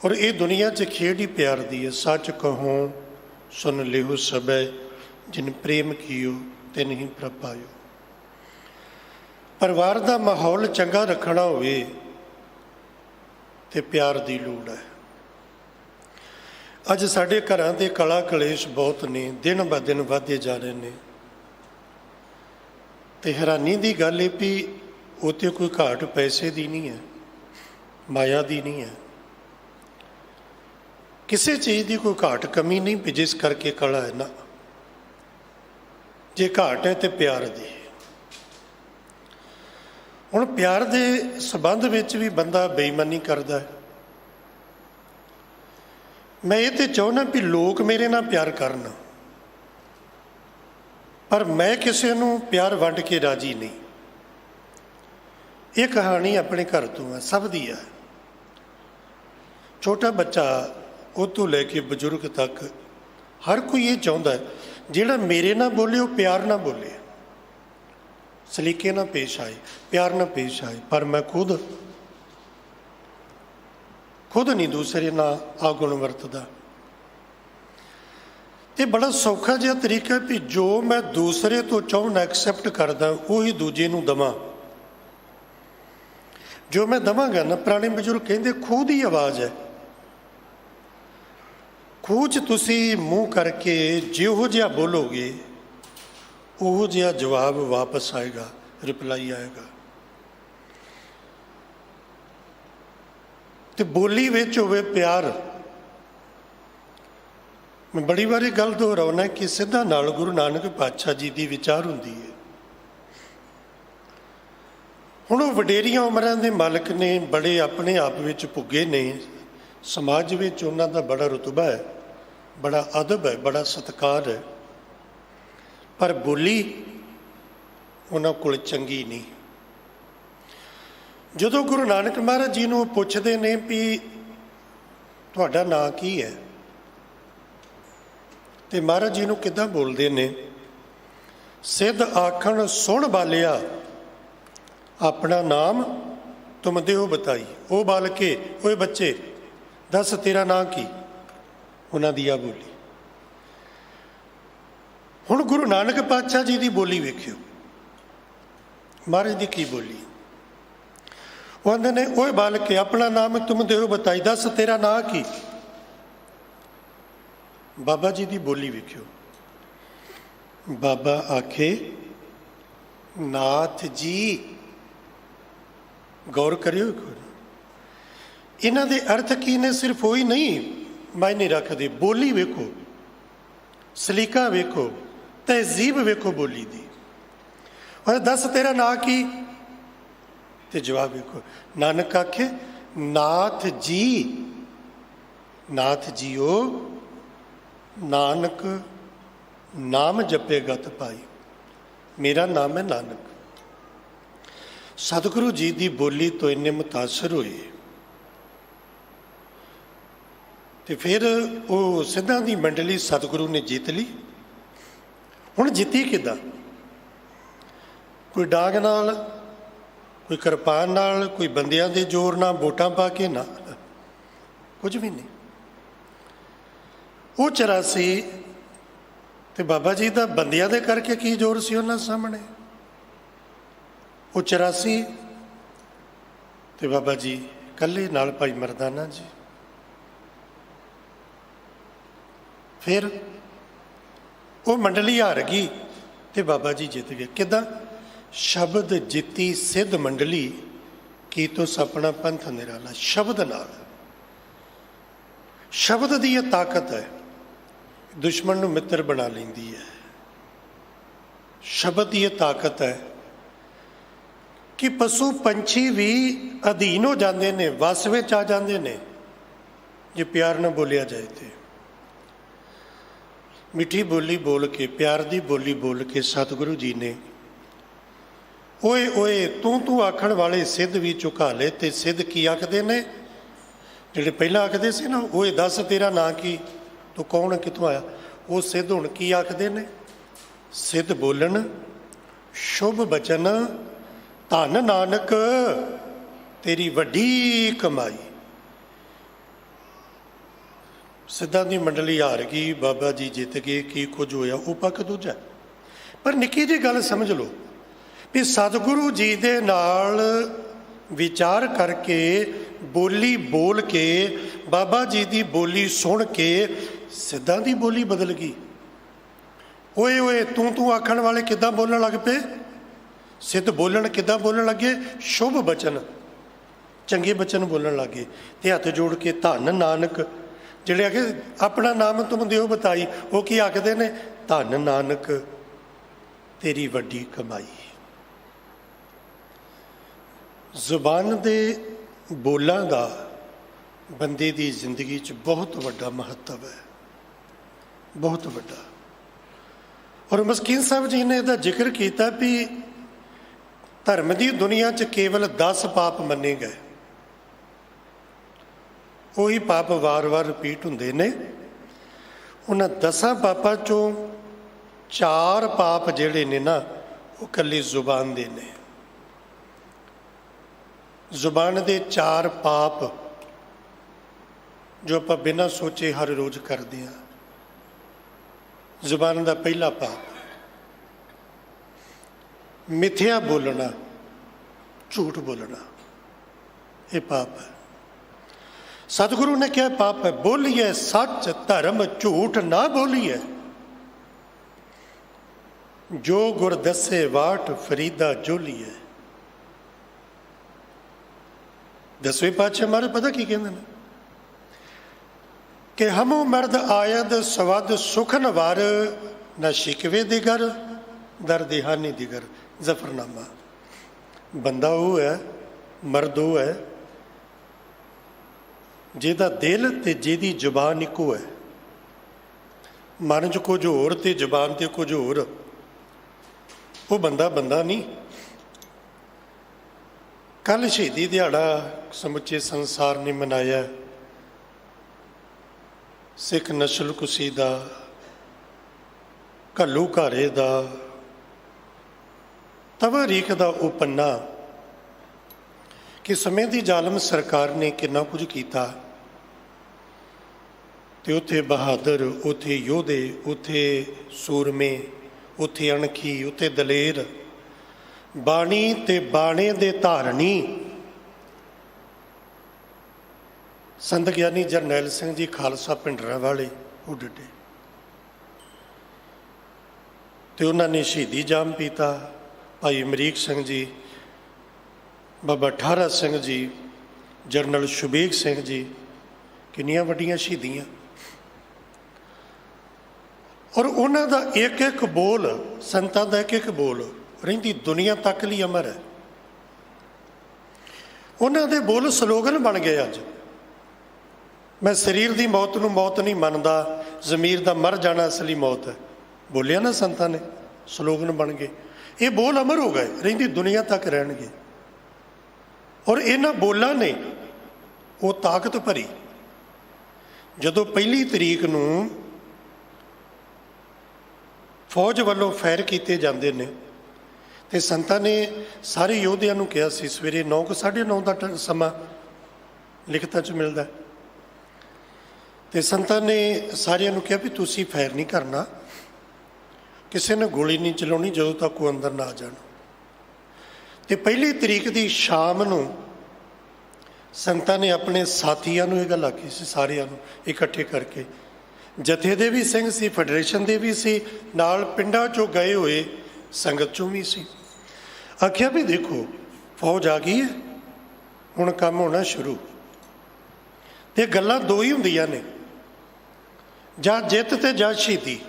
ਔਰ ਇਹ ਦੁਨੀਆ 'ਚ ਖੇਡ ਹੀ ਪਿਆਰ ਦੀ ਹੈ। ਸੱਚ ਕਹੋ ਸੁਣ ਲਿਓ ਸਭੈ, ਜਿਨ ਪ੍ਰੇਮ ਕੀਓ ਤਿਨ ਹੀ ਪ੍ਰਭ ਪਾਇਓ। ਪਰਿਵਾਰ ਦਾ ਮਾਹੌਲ ਚੰਗਾ ਰੱਖਣਾ ਹੋਵੇ ਤੇ ਪਿਆਰ ਦੀ ਲੋੜ ਹੈ। ਅੱਜ ਸਾਡੇ ਘਰਾਂ ਦੇ ਕਲਾ ਕਲੇਸ਼ ਬਹੁਤ ਨੇ, ਦਿਨ ਬ ਦਿਨ ਵੱਧਦੇ ਜਾ ਰਹੇ ਨੇ, ਤੇ ਹੈਰਾਨੀ ਦੀ ਗੱਲ ਇਹ ਵੀ ਉੱਥੇ ਕੋਈ ਘਾਟ ਪੈਸੇ ਦੀ ਨਹੀਂ ਹੈ, ਮਾਇਆ ਦੀ ਨਹੀਂ ਹੈ, ਕਿਸੇ ਚੀਜ਼ ਦੀ ਕੋਈ ਘਾਟ ਕਮੀ ਨਹੀਂ ਵੀ ਜਿਸ ਕਰਕੇ ਕਲਾ ਹੈ ਨਾ। ਜੇ ਘਾਟ ਹੈ ਤੇ ਪਿਆਰ ਦੀ। ਹੁਣ ਪਿਆਰ ਦੇ ਸੰਬੰਧ ਵਿੱਚ ਵੀ ਬੰਦਾ ਬੇਈਮਾਨੀ ਕਰਦਾ ਹੈ। ਮੈਂ ਇਹ ਤੇ ਚਾਹੁੰਦਾ ਵੀ ਲੋਕ ਮੇਰੇ ਨਾਲ ਪਿਆਰ ਕਰਨ, ਪਰ ਮੈਂ ਕਿਸੇ ਨੂੰ ਪਿਆਰ ਵੰਡ ਕੇ ਰਾਜੀ ਨਹੀਂ। ਇਹ ਕਹਾਣੀ ਆਪਣੇ ਘਰ ਤੋਂ ਹੈ, ਸਭ ਦੀ ਹੈ। ਛੋਟਾ ਬੱਚਾ ਉਹ ਤੋਂ ਲੈ ਕੇ ਬਜ਼ੁਰਗ ਤੱਕ ਹਰ ਕੋਈ ਇਹ ਚਾਹੁੰਦਾ ਹੈ ਜਿਹੜਾ ਮੇਰੇ ਨਾਲ ਬੋਲੇ ਉਹ ਪਿਆਰ ਨਾਲ ਬੋਲੇ, ਸਲੀਕੇ ਨਾਲ ਪੇਸ਼ ਆਏ, ਪਿਆਰ ਨਾਲ ਪੇਸ਼ ਆਏ, ਪਰ ਮੈਂ ਖੁਦ ਨਹੀਂ ਦੂਸਰੇ ਨਾਲ ਆਗੁਣ ਵਰਤਦਾ। ਇਹ ਬੜਾ ਸੌਖਾ ਜਿਹਾ ਤਰੀਕਾ ਵੀ ਜੋ ਮੈਂ ਦੂਸਰੇ ਤੋਂ ਚਾਹੁੰਦਾ ਐਕਸੈਪਟ ਕਰਦਾ ਉਹੀ ਦੂਜੇ ਨੂੰ ਦੇਵਾਂ। ਜੋ ਮੈਂ ਦੇਵਾਂਗਾ ਨਾ, ਪੁਰਾਣੇ ਬਜ਼ੁਰਗ ਕਹਿੰਦੇ ਖੂਹ ਦੀ ਆਵਾਜ਼ ਹੈ। ਖੂਹ 'ਚ ਤੁਸੀਂ ਮੂੰਹ ਕਰਕੇ ਜਿਹੋ ਜਿਹਾ ਬੋਲੋਗੇ ਉਹੋ ਜਿਹਾ ਜਵਾਬ ਵਾਪਸ ਆਏਗਾ, ਰਿਪਲਾਈ ਆਏਗਾ। ਤੇ ਬੋਲੀ ਵਿੱਚ ਹੋਵੇ ਪਿਆਰ। ਮੈਂ ਬੜੀ ਵਾਰੀ ਗੱਲ ਦੁਹਰਾਉਣਾ ਕਿ ਸਿੱਧਾ ਨਾਲ ਗੁਰੂ ਨਾਨਕ ਪਾਤਸ਼ਾਹ ਜੀ ਦੀ ਵਿਚਾਰ ਹੁੰਦੀ ਹੈ। ਹੁਣ ਉਹ ਵਡੇਰੀਆਂ ਉਮਰਾਂ ਦੇ ਮਾਲਕ ਨੇ, ਬੜੇ ਆਪਣੇ ਆਪ ਵਿੱਚ ਪੁੱਗੇ ਨੇ, ਸਮਾਜ ਵਿੱਚ ਉਹਨਾਂ ਦਾ ਬੜਾ ਰੁਤਬਾ ਹੈ, ਬੜਾ ਅਦਬ ਹੈ, ਬੜਾ ਸਤਿਕਾਰ ਹੈ, ਪਰ ਬੋਲੀ ਉਹਨਾਂ ਕੋਲ ਚੰਗੀ ਨਹੀਂ। ਜਦੋਂ ਗੁਰੂ ਨਾਨਕ ਮਹਾਰਾਜ ਜੀ ਨੂੰ ਪੁੱਛਦੇ ਨੇ ਵੀ ਤੁਹਾਡਾ ਨਾਂ ਕੀ ਹੈ, ਤੇ ਮਹਾਰਾਜ ਜੀ ਨੂੰ ਕਿੱਦਾਂ ਬੋਲਦੇ ਨੇ, ਸਿੱਧ ਆਖਣ ਸੁਣ ਬਾਲਿਆ ਆਪਣਾ ਨਾਮ ਤੁਮ ਦਿਓ ਬਤਾਈ। ਉਹ ਬਾਲਕੇ, ਓਏ ਬੱਚੇ ਦੱਸ ਤੇਰਾ ਨਾਂ ਕੀ, ਉਹਨਾਂ ਦੀ ਆ ਬੋਲੀ। ਹੁਣ ਗੁਰੂ ਨਾਨਕ ਪਾਤਸ਼ਾਹ ਜੀ ਦੀ ਬੋਲੀ ਵੇਖਿਓ, ਮਹਾਰਾਜ ਦੀ ਕੀ ਬੋਲੀ। ਉਹ ਕਹਿੰਦੇ ਨੇ ਓਏ ਬਾਲਕੇ ਆਪਣਾ ਨਾਮ ਤੁਮ ਦਿਓ ਬਤਾਈ, ਦੱਸ ਤੇਰਾ ਨਾਂ ਕੀ। ਬਾਬਾ ਜੀ ਦੀ ਬੋਲੀ ਵੇਖਿਓ, ਬਾਬਾ ਆਖੇ ਨਾਥ ਜੀ। ਗੌਰ ਕਰਿਓ, ਇਹਨਾਂ ਦੇ ਅਰਥ ਕੀ ਨੇ ਸਿਰਫ ਉਹੀ ਨਹੀਂ ਮਾਇਨੇ ਰੱਖਦੇ। ਬੋਲੀ ਵੇਖੋ, ਸਲੀਕਾ ਵੇਖੋ, ਤਹਿਜ਼ੀਬ ਵੇਖੋ ਬੋਲੀ ਦੀ। ਔਰ ਦੱਸ ਤੇਰਾ ਨਾਂ ਕੀ, ਤੇ ਜਵਾਬ ਵੇਖੋ। ਨਾਨਕ ਆਖੇ ਨਾਥ ਜੀ। ਨਾਥ ਜੀਓ ਨਾਨਕ ਨਾਮ ਜਪੇ ਗਤ ਪਾਈ। ਮੇਰਾ ਨਾਮ ਹੈ ਨਾਨਕ। ਸਤਿਗੁਰੂ ਜੀ ਦੀ ਬੋਲੀ ਤੋਂ ਇੰਨੇ ਮੁਤਾਸਰ ਹੋਏ ਤੇ ਫਿਰ ਉਹ ਸਿੱਧਾਂ ਦੀ ਮੰਡਲੀ ਸਤਿਗੁਰੂ ਨੇ ਜਿੱਤ ਲਈ। ਹੁਣ ਜਿੱਤੀ ਕਿੱਦਾਂ? ਕੋਈ ਡਾਂਗ ਨਾਲ, ਕੋਈ ਕਿਰਪਾਨ ਨਾਲ, ਕੋਈ ਬੰਦਿਆਂ ਦੇ ਜ਼ੋਰ ਨਾਲ, ਵੋਟਾਂ ਪਾ ਕੇ ਨਾ, ਕੁਝ ਵੀ ਨਹੀਂ। ਉਹ 84 ਤੇ ਬਾਬਾ ਜੀ ਦਾ ਬੰਦਿਆਂ ਦੇ ਕਰਕੇ ਕੀ ਜ਼ੋਰ ਸੀ ਉਹਨਾਂ ਸਾਹਮਣੇ। ਉਹ 84 ਤੇ ਬਾਬਾ ਜੀ ਇਕੱਲੇ ਨਾਲ ਭਾਈ ਮਰਦਾਨਾ ਜੀ। ਫਿਰ ਉਹ ਮੰਡਲੀ ਹਾਰ ਗਈ ਤੇ ਬਾਬਾ ਜੀ ਜਿੱਤ ਗਏ। ਕਿੱਦਾਂ? ਸ਼ਬਦ ਜਿੱਤੀ ਸਿੱਧ ਮੰਡਲੀ ਕੀ ਤੁਸ ਆਪਣਾ ਪੰਥ ਨਿਰਾਲਾ। ਸ਼ਬਦ ਨਾਲ, ਸ਼ਬਦ ਦੀ ਇਹ ਤਾਕਤ ਹੈ, ਦੁਸ਼ਮਣ ਨੂੰ ਮਿੱਤਰ ਬਣਾ ਲੈਂਦੀ ਹੈ। ਸ਼ਬਦ ਦੀ ਇਹ ਤਾਕਤ ਹੈ ਕਿ ਪਸ਼ੂ ਪੰਛੀ ਵੀ ਅਧੀਨ ਹੋ ਜਾਂਦੇ ਨੇ, ਵਸ ਵਿੱਚ ਆ ਜਾਂਦੇ ਨੇ ਜੇ ਪਿਆਰ ਨਾਲ ਬੋਲਿਆ ਜਾਏ। ਤੇ ਮਿੱਠੀ ਬੋਲੀ ਬੋਲ ਕੇ, ਪਿਆਰ ਦੀ ਬੋਲੀ ਬੋਲ ਕੇ ਸਤਿਗੁਰੂ ਜੀ ਨੇ ਓਏ ਓਏ ਤੂੰ ਆਖਣ ਵਾਲੇ ਸਿੱਧ ਵੀ ਝੁਕਾ ਲਏ। ਤੇ ਸਿੱਧ ਕੀ ਆਖਦੇ ਨੇ? ਜਿਹੜੇ ਪਹਿਲਾਂ ਆਖਦੇ ਸੀ ਨਾ, ਓਏ ਦੱਸ ਤੇਰਾ ਨਾਂ ਕੀ, ਤੂੰ ਕੌਣ, ਕਿੱਥੋਂ ਆਇਆ, ਉਹ ਸਿੱਧ ਹੁਣ ਕੀ ਆਖਦੇ ਨੇ? ਸਿੱਧ ਬੋਲਣ ਸ਼ੁਭ ਬਚਨ, ਧੰਨ ਨਾਨਕ ਤੇਰੀ ਵੱਡੀ ਕਮਾਈ। ਸਿੱਧਾਂ ਦੀ ਮੰਡਲੀ ਹਾਰ ਗਈ, ਬਾਬਾ ਜੀ ਜਿੱਤ ਗਏ। ਕੀ ਕੁਝ ਹੋਇਆ ਉਹ ਪੱਖ ਦੂਜਾ। ਪਰ ਨਿੱਕੀ ਜਿਹੀ ਗੱਲ ਸਮਝ ਲਓ ਵੀ ਸਤਿਗੁਰੂ ਜੀ ਦੇ ਨਾਲ ਵਿਚਾਰ ਕਰਕੇ, ਬੋਲੀ ਬੋਲ ਕੇ, ਬਾਬਾ ਜੀ ਦੀ ਬੋਲੀ ਸੁਣ ਕੇ ਸਿੱਧਾਂ ਦੀ ਬੋਲੀ ਬਦਲ ਗਈ। ਓਏ ਓਏ ਤੂੰ ਆਖਣ ਵਾਲੇ ਕਿੱਦਾਂ ਬੋਲਣ ਲੱਗ ਪਏ? ਸਿੱਧ ਬੋਲਣ ਕਿੱਦਾਂ ਬੋਲਣ ਲੱਗੇ? ਸ਼ੁਭ ਬਚਨ, ਚੰਗੇ ਬਚਨ ਬੋਲਣ ਲੱਗੇ। ਤੇ ਹੱਥ ਜੋੜ ਕੇ ਧੰਨ ਨਾਨਕ, ਜਿਹੜੇ ਆਖੇ ਆਪਣਾ ਨਾਮ ਤੁਮ ਦਿਓ ਬਤਾਈ, ਉਹ ਕੀ ਆਖਦੇ ਨੇ? ਧੰਨ ਨਾਨਕ ਤੇਰੀ ਵੱਡੀ ਕਮਾਈ। ਜ਼ੁਬਾਨ ਦੇ ਬੋਲਾਂ ਦਾ ਬੰਦੇ ਦੀ ਜ਼ਿੰਦਗੀ 'ਚ ਬਹੁਤ ਵੱਡਾ ਮਹੱਤਵ ਹੈ, ਬਹੁਤ ਵੱਡਾ। ਔਰ ਮਸਕੀਨ ਸਾਹਿਬ ਜੀ ਨੇ ਇਹਦਾ ਜ਼ਿਕਰ ਕੀਤਾ ਵੀ ਧਰਮ ਦੀ ਦੁਨੀਆ 'ਚ ਕੇਵਲ 10 ਪਾਪ ਮੰਨੇ ਗਏ। ਉਹੀ ਪਾਪ ਵਾਰ-ਵਾਰ ਰਿਪੀਟ ਹੁੰਦੇ ਨੇ। ਉਹਨਾਂ 10 ਪਾਪਾਂ 'ਚੋਂ 4 ਪਾਪ ਜਿਹੜੇ ਨੇ ਨਾ, ਉਹ ਕੱਲੀ ਜ਼ੁਬਾਨ ਦੇ ਨੇ। ਜ਼ੁਬਾਨ ਦੇ 4 ਪਾਪ ਜੋ ਆਪਾਂ ਬਿਨਾਂ ਸੋਚੇ ਹਰ ਰੋਜ਼ ਕਰਦੇ ਹਾਂ। ਜ਼ੁਬਾਨ ਦਾ ਪਹਿਲਾ ਪਾਪ ਮਿੱਥਿਆ ਬੋਲਣਾ, ਝੂਠ ਬੋਲਣਾ, ਇਹ ਪਾਪ ਹੈ। ਸਤਿਗੁਰੂ ਨੇ ਕਿਹਾ ਪਾਪ ਹੈ। ਬੋਲੀਏ ਸੱਚ ਧਰਮ ਝੂਠ ਨਾ ਬੋਲੀਏ, ਜੋ ਗੁਰ ਦੱਸੇ ਵਾਟ ਫਰੀਦਾ ਜੋਲੀਏ। 10ਵੇਂ ਪਾਤਸ਼ਾਹ ਮਹਾਰਾਜ ਪਤਾ ਕੀ ਕਹਿੰਦੇ ਨੇ ਕਿ ਹਮੋ ਮਰਦ ਆਇਦ ਸਵਦ ਸੁਖਨ ਵਾਰ ਨਾ ਸ਼ਿਕਵੇ ਦਿਗਰ ਦਰਦ ਹਾਨੀ ਦਿਗਰ। ਜ਼ਫਰਨਾਮਾ। ਬੰਦਾ ਉਹ ਹੈ, ਮਰਦ ਉਹ ਹੈ ਜਿਹਦਾ ਦਿਲ ਤੇ ਜਿਹਦੀ ਜ਼ੁਬਾਨ ਇੱਕੋ ਹੈ। ਮਨ 'ਚ ਕੁਝ ਹੋਰ ਤੇ ਜ਼ੁਬਾਨ ਤੇ ਕੁਝ ਹੋਰ, ਉਹ ਬੰਦਾ ਬੰਦਾ ਨਹੀਂ। ਕੱਲ੍ਹ ਸ਼ਹੀਦੀ ਦਿਹਾੜਾ ਸਮੁੱਚੇ ਸੰਸਾਰ ਨੇ ਮਨਾਇਆ। ਸਿੱਖ ਨਸਲ ਕੁਸੀ ਦਾ, ਘੱਲੂ ਘਾਰੇ ਦਾ, ਤਵਾਰੀਖ ਦਾ ਉਹ ਪੰਨਾ ਕਿ ਸਮੇਂ ਦੀ ਜ਼ਾਲਮ ਸਰਕਾਰ ਨੇ ਕਿੰਨਾ ਕੁਝ ਕੀਤਾ। ਤੇ ਉੱਥੇ ਬਹਾਦਰ, ਉੱਥੇ ਯੋਧੇ, ਉੱਥੇ ਸੂਰਮੇ, ਉੱਥੇ ਅਣਖੀ, ਉੱਥੇ ਦਲੇਰ, ਬਾਣੀ ਤੇ ਬਾਣੇ ਦੇ ਧਾਰਨੀ ਸੰਤ ਗਿਆਨੀ ਜਰਨੈਲ ਸਿੰਘ ਜੀ ਖਾਲਸਾ ਭਿੰਡਰਾਂ ਵਾਲੇ ਉਹ ਡਿੱਡੇ। ਤੇ ਉਹਨਾਂ ਨੇ ਸ਼ਹੀਦੀ ਜਾਮ ਪੀਤਾ। ਭਾਈ ਅਮਰੀਕ ਸਿੰਘ ਜੀ, ਬਾਬਾ ਠਾਰਾ ਸਿੰਘ ਜੀ, ਜਰਨਲ ਸ਼ੁਬੇਗ ਸਿੰਘ ਜੀ, ਕਿੰਨੀਆਂ ਵੱਡੀਆਂ ਸ਼ਹੀਦੀਆਂ। ਔਰ ਉਹਨਾਂ ਦਾ ਇੱਕ ਇੱਕ ਬੋਲ, ਸੰਤਾਂ ਦਾ ਇੱਕ ਇੱਕ ਬੋਲ ਰਹਿੰਦੀ ਦੁਨੀਆ ਤੱਕ ਲਈ ਅਮਰ ਹੈ। ਉਹਨਾਂ ਦੇ ਬੋਲ ਸਲੋਗਨ ਬਣ ਗਏ ਅੱਜ। ਮੈਂ ਸਰੀਰ ਦੀ ਮੌਤ ਨੂੰ ਮੌਤ ਨਹੀਂ ਮੰਨਦਾ, ਜ਼ਮੀਰ ਦਾ ਮਰ ਜਾਣਾ ਅਸਲੀ ਮੌਤ ਹੈ। ਬੋਲਿਆ ਨਾ ਸੰਤਾਂ ਨੇ, ਸਲੋਗਨ ਬਣ ਗਏ। ਇਹ ਬੋਲ ਅਮਰ ਹੋ ਗਏ, ਰਹਿੰਦੀ ਦੁਨੀਆ ਤੱਕ ਰਹਿਣਗੇ। ਔਰ ਇਹਨਾਂ ਬੋਲਾਂ ਨੇ ਉਹ ਤਾਕਤ ਭਰੀ। ਜਦੋਂ 1 ਤਰੀਕ ਨੂੰ ਫੌਜ ਵੱਲੋਂ ਫਾਇਰ ਕੀਤੇ ਜਾਂਦੇ ਨੇ ਤੇ ਸੰਤਾਂ ਨੇ ਸਾਰੇ ਯੋਧਿਆਂ ਨੂੰ ਕਿਹਾ ਸੀ, ਸਵੇਰੇ 9 9:30 ਦਾ ਸਮਾਂ ਲਿਖਤਾਂ 'ਚ ਮਿਲਦਾ। ਤੇ ਸੰਤਾਂ ਨੇ ਸਾਰਿਆਂ ਨੂੰ ਕਿਹਾ ਵੀ ਤੁਸੀਂ ਫਾਇਰ ਨਹੀਂ ਕਰਨਾ, ਕਿਸੇ ਨੇ ਗੋਲੀ ਨਹੀਂ ਚਲਾਉਣੀ ਜਦੋਂ ਤੱਕ ਉਹ ਅੰਦਰ ਨਾ ਆ ਜਾਣ। ਤੇ 1 ਤਰੀਕ ਦੀ ਸ਼ਾਮ ਨੂੰ ਸੰਤਾਂ ਨੇ ਆਪਣੇ ਸਾਥੀਆਂ ਨੂੰ ਇਹ ਗੱਲ ਆਖੀ ਸੀ, ਸਾਰਿਆਂ ਨੂੰ ਇਕੱਠੇ ਕਰਕੇ। ਜਥੇ ਦੇ ਵੀ ਸਿੰਘ ਸੀ, ਫੈਡਰੇਸ਼ਨ ਦੇ ਵੀ ਸੀ, ਨਾਲ ਪਿੰਡਾਂ 'ਚੋਂ ਗਏ ਹੋਏ ਸੰਗਤ 'ਚੋਂ ਵੀ ਸੀ। ਆਖਿਆ ਵੀ ਦੇਖੋ ਫੌਜ ਆ ਗਈ ਹੈ, ਹੁਣ ਕੰਮ ਹੋਣਾ ਸ਼ੁਰੂ। ਤੇ ਗੱਲਾਂ 2 ਹੀ ਹੁੰਦੀਆਂ ਨੇ, ਜਾਂ ਜਿੱਤ ਤੇ ਜਾਂ ਸ਼ਹੀਦੀ।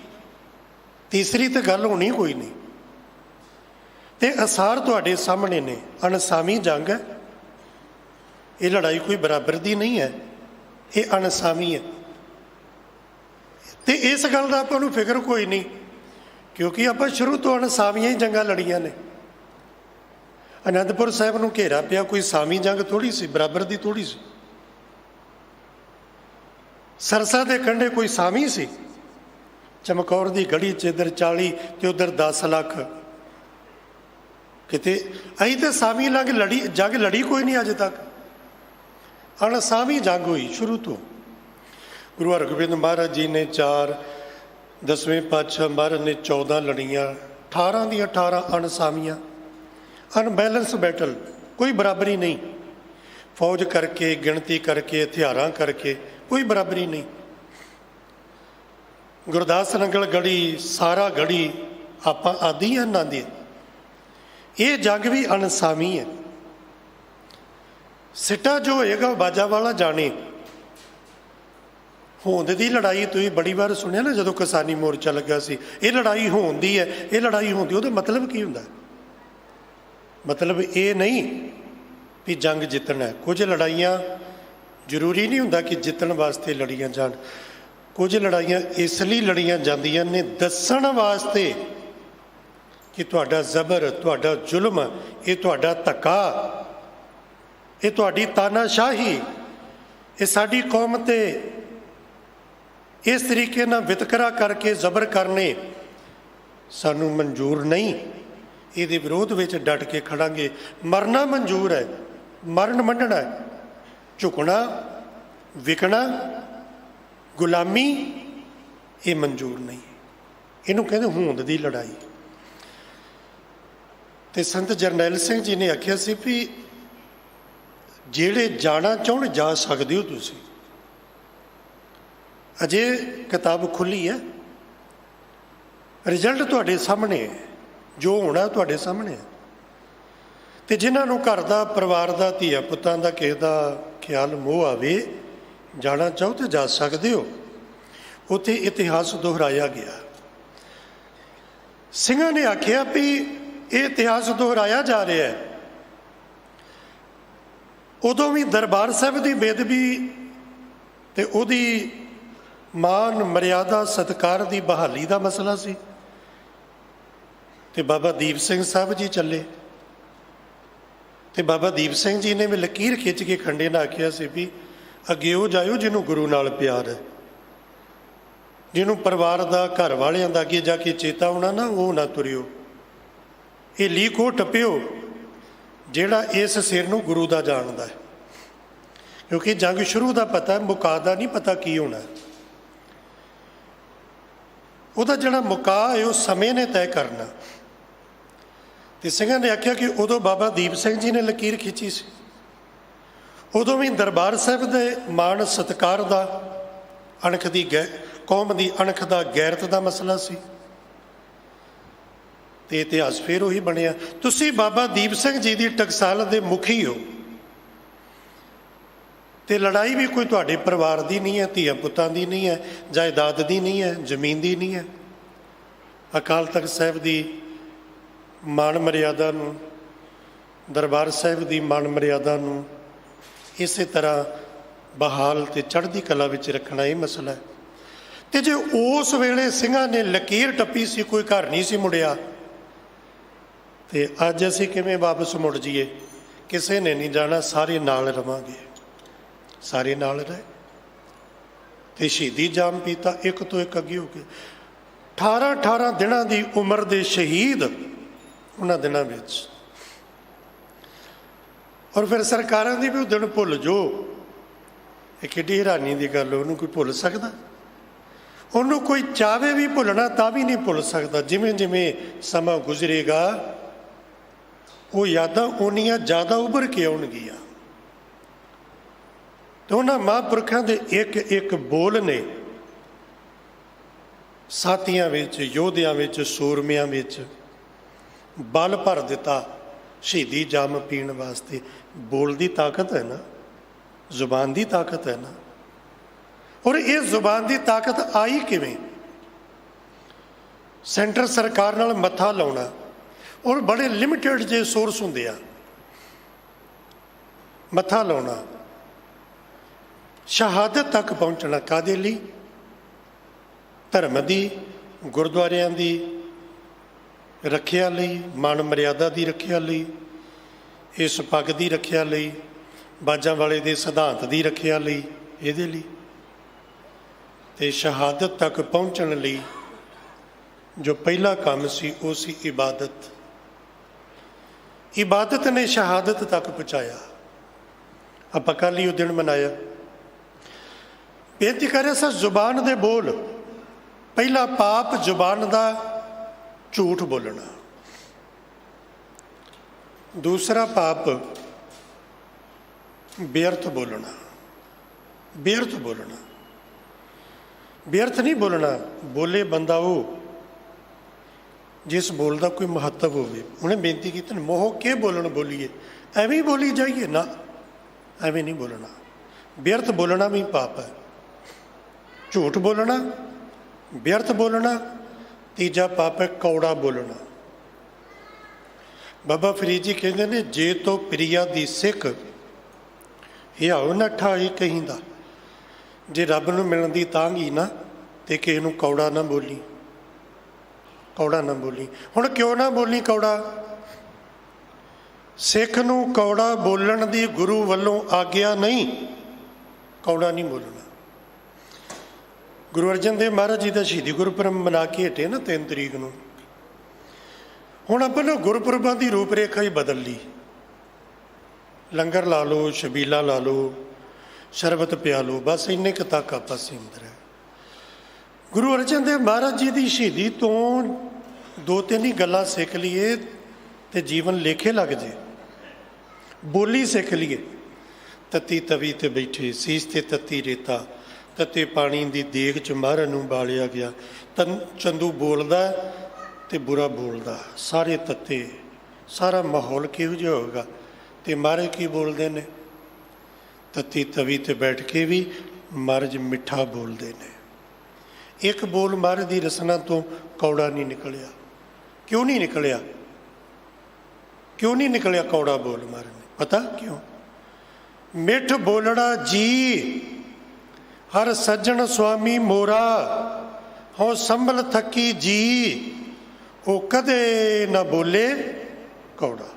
ਤੀਸਰੀ ਤੇ ਗੱਲ ਹੋਣੀ ਕੋਈ ਨਹੀਂ। ਤੇ ਅਸਾਰ ਤੁਹਾਡੇ ਸਾਹਮਣੇ ਨੇ। ਅਣਸਾਮੀ ਜੰਗ ਹੈ, ਇਹ ਲੜਾਈ ਕੋਈ ਬਰਾਬਰ ਦੀ ਨਹੀਂ ਹੈ, ਇਹ ਅਣਸਾਮੀ ਹੈ। ਤੇ ਇਸ ਗੱਲ ਦਾ ਆਪਾਂ ਨੂੰ ਫਿਕਰ ਕੋਈ ਨਹੀਂ, ਕਿਉਂਕਿ ਆਪਾਂ ਸ਼ੁਰੂ ਤੋਂ ਅਣਸਾਮੀਆਂ ਹੀ ਜੰਗਾਂ ਲੜੀਆਂ ਨੇ। ਅਨੰਦਪੁਰ ਸਾਹਿਬ ਨੂੰ ਘੇਰਾ ਪਿਆ, ਕੋਈ ਸਾਮੀ ਜੰਗ ਥੋੜ੍ਹੀ ਸੀ, ਬਰਾਬਰ ਦੀ ਥੋੜ੍ਹੀ ਸੀ। ਸਰਸਾ ਦੇ ਕੰਢੇ ਕੋਈ ਸਾਮੀ ਸੀ? ਚਮਕੌਰ ਦੀ ਗੜੀ 'ਚ ਇੱਧਰ 40 ਤੇ ਉੱਧਰ 10 ਲੱਖ। ਕਿਤੇ ਅਸੀਂ ਤਾਂ ਸਾਮੀ ਲੰਗ ਲੜੀ ਜੰਗ ਲੜੀ ਕੋਈ ਨਹੀਂ ਅਜੇ ਤੱਕ। ਅਣਸਾਮੀ ਜੰਗ ਹੋਈ ਸ਼ੁਰੂ ਤੋਂ। ਗੁਰੂ ਹਰਗੋਬਿੰਦ ਮਹਾਰਾਜ ਜੀ ਨੇ 4, 10ਵੇਂ ਪਾਤਸ਼ਾਹ ਮਹਾਰਾਜ ਨੇ 14 ਲੜੀਆਂ, 18 ਦੀਆਂ 18 ਅਣਸਾਮੀਆਂ। ਅਨਬੈਲੈਂਸ ਬੈਟਲ, ਕੋਈ ਬਰਾਬਰੀ ਨਹੀਂ। ਫੌਜ ਕਰਕੇ, ਗਿਣਤੀ ਕਰਕੇ, ਹਥਿਆਰਾਂ ਕਰਕੇ ਕੋਈ ਬਰਾਬਰੀ ਨਹੀਂ। ਗੁਰਦਾਸ ਨੰਗਲ ਗੜੀ, ਸਾਰਾ ਗੜੀ ਆਪਾਂ ਆਦੀ ਹਾਂ ਨਾ ਦੀ। ਇਹ ਜੰਗ ਵੀ ਅਣਸਾਮੀ ਹੈ। ਸਿੱਟਾ ਜੋ ਹੋਏਗਾ ਬਾਜਾ ਵਾਲਾ ਜਾਣੇ। ਹੋਂਦ ਦੀ ਲੜਾਈ ਤੁਸੀਂ ਬੜੀ ਵਾਰ ਸੁਣਿਆ ਨਾ, ਜਦੋਂ ਕਿਸਾਨੀ ਮੋਰਚਾ ਲੱਗਾ ਸੀ, ਇਹ ਲੜਾਈ ਹੋਂਦੀ ਹੈ, ਇਹ ਲੜਾਈ ਹੁੰਦੀ। ਉਹਦਾ ਮਤਲਬ ਕੀ ਹੁੰਦਾ? ਮਤਲਬ ਇਹ ਨਹੀਂ ਵੀ ਜੰਗ ਜਿੱਤਣਾ। ਕੁਝ ਲੜਾਈਆਂ ਜ਼ਰੂਰੀ ਨਹੀਂ ਹੁੰਦਾ ਕਿ ਜਿੱਤਣ ਵਾਸਤੇ ਲੜੀਆਂ ਜਾਣ। ਕੁਝ ਲੜਾਈਆਂ ਇਸ ਲਈ ਲੜੀਆਂ ਜਾਂਦੀਆਂ ਨੇ, ਦੱਸਣ ਵਾਸਤੇ ਕਿ ਤੁਹਾਡਾ ਜ਼ਬਰ, ਤੁਹਾਡਾ ਜ਼ੁਲਮ, ਇਹ ਤੁਹਾਡਾ ਧੱਕਾ, ਇਹ ਤੁਹਾਡੀ ਤਾਨਾਸ਼ਾਹੀ, ਇਹ ਸਾਡੀ ਕੌਮ ਤੇ ਇਸ ਤਰੀਕੇ ਨਾਲ ਵਿਤਕਰਾ ਕਰਕੇ ਜ਼ਬਰ ਕਰਨੇ ਸਾਨੂੰ ਮਨਜ਼ੂਰ ਨਹੀਂ। ਇਹਦੇ ਵਿਰੋਧ ਵਿੱਚ ਡਟ ਕੇ ਖੜਾਂਗੇ। ਮਰਨਾ ਮਨਜ਼ੂਰ ਹੈ, ਮਰਨ ਮੰਨਣਾ ਹੈ, ਝੁਕਣਾ ਵਿਕਣਾ ਗੁਲਾਮੀ ਇਹ ਮਨਜ਼ੂਰ ਨਹੀਂ। ਇਹਨੂੰ ਕਹਿੰਦੇ ਹੋਂਦ ਦੀ ਲੜਾਈ। ਤੇ ਸੰਤ ਜਰਨੈਲ ਸਿੰਘ ਜੀ ਨੇ ਆਖਿਆ ਸੀ ਵੀ ਜਿਹੜੇ ਜਾਣਾ ਚਾਹੁਣ ਜਾ ਸਕਦੇ ਹੋ ਤੁਸੀਂ। ਅਜੇ ਕਿਤਾਬ ਖੁੱਲੀ ਹੈ, ਰਿਜ਼ਲਟ ਤੁਹਾਡੇ ਸਾਹਮਣੇ ਹੈ, ਜੋ ਹੋਣਾ ਤੁਹਾਡੇ ਸਾਹਮਣੇ ਹੈ। ਤੇ ਜਿਨ੍ਹਾਂ ਨੂੰ ਘਰ ਦਾ ਪਰਿਵਾਰ ਦਾ ਧੀਆ ਪੁੱਤਾਂ ਦਾ ਕਿਸੇ ਦਾ ਖਿਆਲ ਮੋਹ ਆਵੇ, ਜਾਣਾ ਚਾਹੋ ਤੇ ਜਾ ਸਕਦੇ ਹੋ। ਉੱਥੇ ਇਤਿਹਾਸ ਦੁਹਰਾਇਆ ਗਿਆ। ਸਿੰਘਾਂ ਨੇ ਆਖਿਆ ਵੀ ਇਹ ਇਤਿਹਾਸ ਦੁਹਰਾਇਆ ਜਾ ਰਿਹਾ ਹੈ। ਉਦੋਂ ਵੀ ਦਰਬਾਰ ਸਾਹਿਬ ਦੀ ਬੇਅਦਬੀ ਤੇ ਉਹਦੀ ਮਾਨ ਮਰਿਆਦਾ ਸਤਿਕਾਰ ਦੀ ਬਹਾਲੀ ਦਾ ਮਸਲਾ ਸੀ। ਤੇ ਬਾਬਾ ਦੀਪ ਸਿੰਘ ਸਾਹਿਬ ਜੀ ਚੱਲੇ ਤੇ ਬਾਬਾ ਦੀਪ ਸਿੰਘ ਜੀ ਨੇ ਵੀ ਲਕੀਰ ਖਿੱਚ ਕੇ ਖੰਡੇ ਨਾਲ ਆਖਿਆ ਸੀ ਵੀ ਅੱਗੇ ਉਹ ਜਾਇਓ ਜਿਹਨੂੰ ਗੁਰੂ ਨਾਲ ਪਿਆਰ ਹੈ, ਜਿਹਨੂੰ ਪਰਿਵਾਰ ਦਾ ਘਰ ਵਾਲਿਆਂ ਦਾ ਅੱਗੇ ਜਾ ਕੇ ਚੇਤਾ ਆਉਣਾ ਨਾ, ਉਹ ਨਾ ਤੁਰਿਓ। ਇਹ ਲੀਕ ਉਹ ਟੱਪਿਓ ਜਿਹੜਾ ਇਸ ਸਿਰ ਨੂੰ ਗੁਰੂ ਦਾ ਜਾਣਦਾ ਹੈ, ਕਿਉਂਕਿ ਜੰਗ ਸ਼ੁਰੂ ਦਾ ਪਤਾ, ਮੁਕਾ ਦਾ ਨਹੀਂ ਪਤਾ ਕੀ ਹੋਣਾ। ਉਹਦਾ ਜਿਹੜਾ ਮੁਕਾ ਹੈ ਉਹ ਸਮੇਂ ਨੇ ਤੈਅ ਕਰਨਾ। ਤੇ ਸਿੰਘਾਂ ਨੇ ਆਖਿਆ ਕਿ ਉਦੋਂ ਬਾਬਾ ਦੀਪ ਸਿੰਘ ਜੀ ਨੇ ਲਕੀਰ ਖਿੱਚੀ ਸੀ। ਉਦੋਂ ਵੀ ਦਰਬਾਰ ਸਾਹਿਬ ਦੇ ਮਾਣ ਸਤਿਕਾਰ ਦਾ, ਅਣਖ ਦੀ ਕੌਮ ਦੀ ਅਣਖ ਦਾ, ਗੈਰਤ ਦਾ ਮਸਲਾ ਸੀ। ਤੇ ਇਤਿਹਾਸ ਫਿਰ ਉਹੀ ਬਣਿਆ। ਤੁਸੀਂ ਬਾਬਾ ਦੀਪ ਸਿੰਘ ਜੀ ਦੀ ਟਕਸਾਲ ਦੇ ਮੁਖੀ ਹੋ ਤੇ ਲੜਾਈ ਵੀ ਕੋਈ ਤੁਹਾਡੇ ਪਰਿਵਾਰ ਦੀ ਨਹੀਂ ਹੈ, ਧੀਆਂ ਪੁੱਤਾਂ ਦੀ ਨਹੀਂ ਹੈ, ਜਾਇਦਾਦ ਦੀ ਨਹੀਂ ਹੈ, ਜ਼ਮੀਨ ਦੀ ਨਹੀਂ ਹੈ। ਅਕਾਲ ਤਖਤ ਸਾਹਿਬ ਦੀ ਮਾਣ ਮਰਿਆਦਾ ਨੂੰ, ਦਰਬਾਰ ਸਾਹਿਬ ਦੀ ਮਾਣ ਮਰਿਆਦਾ ਨੂੰ ਇਸੇ ਤਰ੍ਹਾਂ ਬਹਾਲ ਤੇ ਚੜ੍ਹਦੀ ਕਲਾ ਵਿੱਚ ਰੱਖਣਾ ਇਹ ਮਸਲਾ ਹੈ। ਤੇ ਜੇ ਉਸ ਵੇਲੇ ਸਿੰਘਾਂ ਨੇ ਲਕੀਰ ਟੱਪੀ ਸੀ, ਕੋਈ ਘਰ ਨਹੀਂ ਸੀ ਮੁੜਿਆ, ਤੇ ਅੱਜ ਅਸੀਂ ਕਿਵੇਂ ਵਾਪਸ ਮੁੜ ਜਾਈਏ? ਕਿਸੇ ਨੇ ਨਹੀਂ ਜਾਣਾ, ਸਾਰੇ ਨਾਲ ਰਵਾਂਗੇ। ਸਾਰੇ ਨਾਲ ਰਹੇ ਤੇ ਸ਼ਹੀਦੀ ਜਾਮ ਪੀਤਾ, ਇੱਕ ਤੋਂ ਇੱਕ ਅੱਗੇ ਹੋ ਕੇ 18 ਦਿਨਾਂ ਦੀ ਉਮਰ ਦੇ ਸ਼ਹੀਦ ਉਹਨਾਂ ਦਿਨਾਂ ਵਿੱਚ। ਔਰ ਫਿਰ ਸਰਕਾਰਾਂ ਦੀ ਵੀ ਉਹ ਦਿਨ ਭੁੱਲ ਜੋ। ਇਹ ਕਿੱਡੀ ਹੈਰਾਨੀ ਦੀ ਗੱਲ, ਉਹਨੂੰ ਕੋਈ ਭੁੱਲ ਸਕਦਾ? ਉਹਨੂੰ ਕੋਈ ਚਾਹਵੇ ਵੀ ਭੁੱਲਣਾ ਤਾਂ ਵੀ ਨਹੀਂ ਭੁੱਲ ਸਕਦਾ। ਜਿਵੇਂ ਜਿਵੇਂ ਸਮਾਂ ਗੁਜ਼ਰੇਗਾ ਉਹ ਯਾਦਾਂ ਓਨੀਆਂ ਜ਼ਿਆਦਾ ਉੱਭਰ ਕੇ ਆਉਣਗੀਆਂ। ਤੇ ਉਹਨਾਂ ਮਹਾਂਪੁਰਖਾਂ ਦੇ ਇੱਕ ਇੱਕ ਬੋਲ ਨੇ ਸਾਥੀਆਂ ਵਿੱਚ, ਯੋਧਿਆਂ ਵਿੱਚ, ਸੂਰਮਿਆਂ ਵਿੱਚ ਬਲ ਭਰ ਦਿੱਤਾ ਸ਼ਹੀਦੀ ਜਾਮ ਪੀਣ ਵਾਸਤੇ। ਬੋਲ ਦੀ ਤਾਕਤ ਹੈ ਨਾ, ਜ਼ੁਬਾਨ ਦੀ ਤਾਕਤ ਹੈ ਨਾ। ਔਰ ਇਹ ਜ਼ੁਬਾਨ ਦੀ ਤਾਕਤ ਆਈ ਕਿਵੇਂ? ਸੈਂਟਰ ਸਰਕਾਰ ਨਾਲ ਮੱਥਾ ਲਾਉਣਾ, ਔਰ ਬੜੇ ਲਿਮਿਟਡ ਜੇ ਸੋਰਸ ਹੁੰਦੇ ਆ ਮੱਥਾ ਲਾਉਣਾ, ਸ਼ਹਾਦਤ ਤੱਕ ਪਹੁੰਚਣਾ। ਕਾਹਦੇ ਲਈ? ਧਰਮ ਦੀ, ਗੁਰਦੁਆਰਿਆਂ ਦੀ ਰੱਖਿਆ ਲਈ, ਮਾਣ ਮਰਿਆਦਾ ਦੀ ਰੱਖਿਆ ਲਈ, ਇਸ ਪੱਗ ਦੀ ਰੱਖਿਆ ਲਈ, ਬਾਜਾਂ ਵਾਲੇ ਦੇ ਸਿਧਾਂਤ ਦੀ ਰੱਖਿਆ ਲਈ, ਇਹਦੇ ਲਈ। ਤੇ ਸ਼ਹਾਦਤ ਤੱਕ ਪਹੁੰਚਣ ਲਈ ਜੋ ਪਹਿਲਾ ਕੰਮ ਸੀ ਉਹ ਸੀ ਇਬਾਦਤ। ਇਬਾਦਤ ਨੇ ਸ਼ਹਾਦਤ ਤੱਕ ਪਹੁੰਚਾਇਆ। ਆਪਾਂ ਕੱਲ੍ਹ ਹੀ ਉਹ ਦਿਨ ਮਨਾਇਆ। ਬੇਨਤੀ ਕਰ ਰਿਹਾ ਸਾਂ, ਜ਼ੁਬਾਨ ਦੇ ਬੋਲ। ਪਹਿਲਾ ਪਾਪ ਜ਼ੁਬਾਨ ਦਾ ਝੂਠ ਬੋਲਣਾ। ਦੂਸਰਾ ਪਾਪ ਬੇਅਰਥ ਬੋਲਣਾ। ਬੇਅਰਥ ਬੋਲਣਾ, ਬੇਅਰਥ ਨਹੀਂ ਬੋਲਣਾ। ਬੋਲੇ ਬੰਦਾ ਉਹ ਜਿਸ ਬੋਲ ਦਾ ਕੋਈ ਮਹੱਤਵ ਹੋਵੇ। ਉਹਨੇ ਬੇਨਤੀ ਕੀਤੀ, ਮੋਹ ਕੇ ਬੋਲਣ ਬੋਲੀਏ, ਐਵੇਂ ਹੀ ਬੋਲੀ ਜਾਈਏ ਨਾ, ਐਵੇਂ ਨਹੀਂ ਬੋਲਣਾ। ਬੇਅਰਥ ਬੋਲਣਾ ਵੀ ਪਾਪ ਹੈ। ਝੂਠ ਬੋਲਣਾ, ਬੇਅਰਥ ਬੋਲਣਾ। ਤੀਜਾ ਪਾਪ ਹੈ ਕੌੜਾ ਬੋਲਣਾ। ਬਾਬਾ ਫਰੀਦ ਜੀ ਕਹਿੰਦੇ ਨੇ, ਜੇ ਤੋ ਪ੍ਰਿਆ ਦੀ ਸਿੱਖ ਹਿਆਉ ਨੱਠਾ ਹੀ ਕਹਿੰਦਾ। ਜੇ ਰੱਬ ਨੂੰ ਮਿਲਣ ਦੀ ਤਾਂਘੀ ਨਾ ਤੇ ਕਿਸੇ ਨੂੰ ਕੌੜਾ ਨਾ ਬੋਲੀ, ਕੌੜਾ ਨਾ ਬੋਲੀ। ਹੁਣ ਕਿਉਂ ਨਾ ਬੋਲੀ ਕੌੜਾ? ਸਿੱਖ ਨੂੰ ਕੌੜਾ ਬੋਲਣ ਦੀ ਗੁਰੂ ਵੱਲੋਂ ਆਗਿਆ ਨਹੀਂ। ਕੌੜਾ ਨਹੀਂ ਬੋਲਣਾ। ਗੁਰੂ ਅਰਜਨ ਦੇਵ ਮਹਾਰਾਜ ਜੀ ਦਾ ਸ਼ਹੀਦੀ ਗੁਰਪੁਰਬ ਮਨਾ ਕੇ ਹਟੇ ਨਾ 3 ਤਰੀਕ ਨੂੰ। ਹੁਣ ਆਪਾਂ ਨਾ ਗੁਰਪੁਰਬਾਂ ਦੀ ਰੂਪ ਰੇਖਾ ਹੀ ਬਦਲ ਲਈ। ਲੰਗਰ ਲਾ ਲਓ, ਛਬੀਲਾ ਲਾ ਲਓ, ਸ਼ਰਬਤ ਪਿਆ ਲਓ, ਬਸ ਇੰਨੇ ਕੁ ਤੱਕ ਆਪਾਂ ਸੀਮਤ ਰਹੇ। ਗੁਰੂ ਅਰਜਨ ਦੇਵ ਮਹਾਰਾਜ ਜੀ ਦੀ ਸ਼ਹੀਦੀ ਤੋਂ ਦੋ ਤਿੰਨ ਹੀ ਗੱਲਾਂ ਸਿੱਖ ਲਈਏ ਤੇ ਜੀਵਨ ਲੇਖੇ ਲੱਗ ਜੇ। ਬੋਲੀ ਸਿੱਖ ਲਈਏ, ਤਤੀ ਤਵੀ ਤੇ ਬੈਠੇ, ਸੀਸ ਤੇ ਤਤੀ ਰੇਤਾ, ਤਤੇ ਪਾਣੀ ਦੀ ਦੇਗ 'ਚ ਮਹਾਰਾਜ ਨੂੰ ਬਾਲਿਆ ਗਿਆ। ਚੰਦੂ ਬੋਲਦਾ ਤੇ ਬੁਰਾ ਬੋਲਦਾ, ਸਾਰੇ ਤੱਤੇ, ਸਾਰਾ ਮਾਹੌਲ ਕਿਹੋ ਜਿਹਾ ਹੋਵੇਗਾ। ਤੇ ਮਹਾਰਾਜ ਕੀ ਬੋਲਦੇ ਨੇ? ਤਤੀ ਤਵੀ ਤੇ ਬੈਠ ਕੇ ਵੀ ਮਹਾਰਾਜ ਮਿੱਠਾ ਬੋਲਦੇ ਨੇ। ਇੱਕ ਬੋਲ ਮਹਾਰਾਜ ਦੀ ਰਸਨਾ ਤੋਂ ਕੌੜਾ ਨਹੀਂ ਨਿਕਲਿਆ। ਕਿਉਂ ਨਹੀਂ ਨਿਕਲਿਆ? ਕਿਉਂ ਨਹੀਂ ਨਿਕਲਿਆ ਕੌੜਾ ਬੋਲ ਮਹਾਰਾਜ ਨੇ? ਪਤਾ ਕਿਉਂ? ਮਿੱਠ ਬੋਲਣਾ ਜੀ ਹਰ ਸੱਜਣ ਸੁਆਮੀ ਮੋਰਾ, ਹਉ ਸੰਭਲ ਥੱਕੀ ਜੀ, ਉਹ ਕਦੇ ਨਾ ਬੋਲੇ ਕੌੜਾ।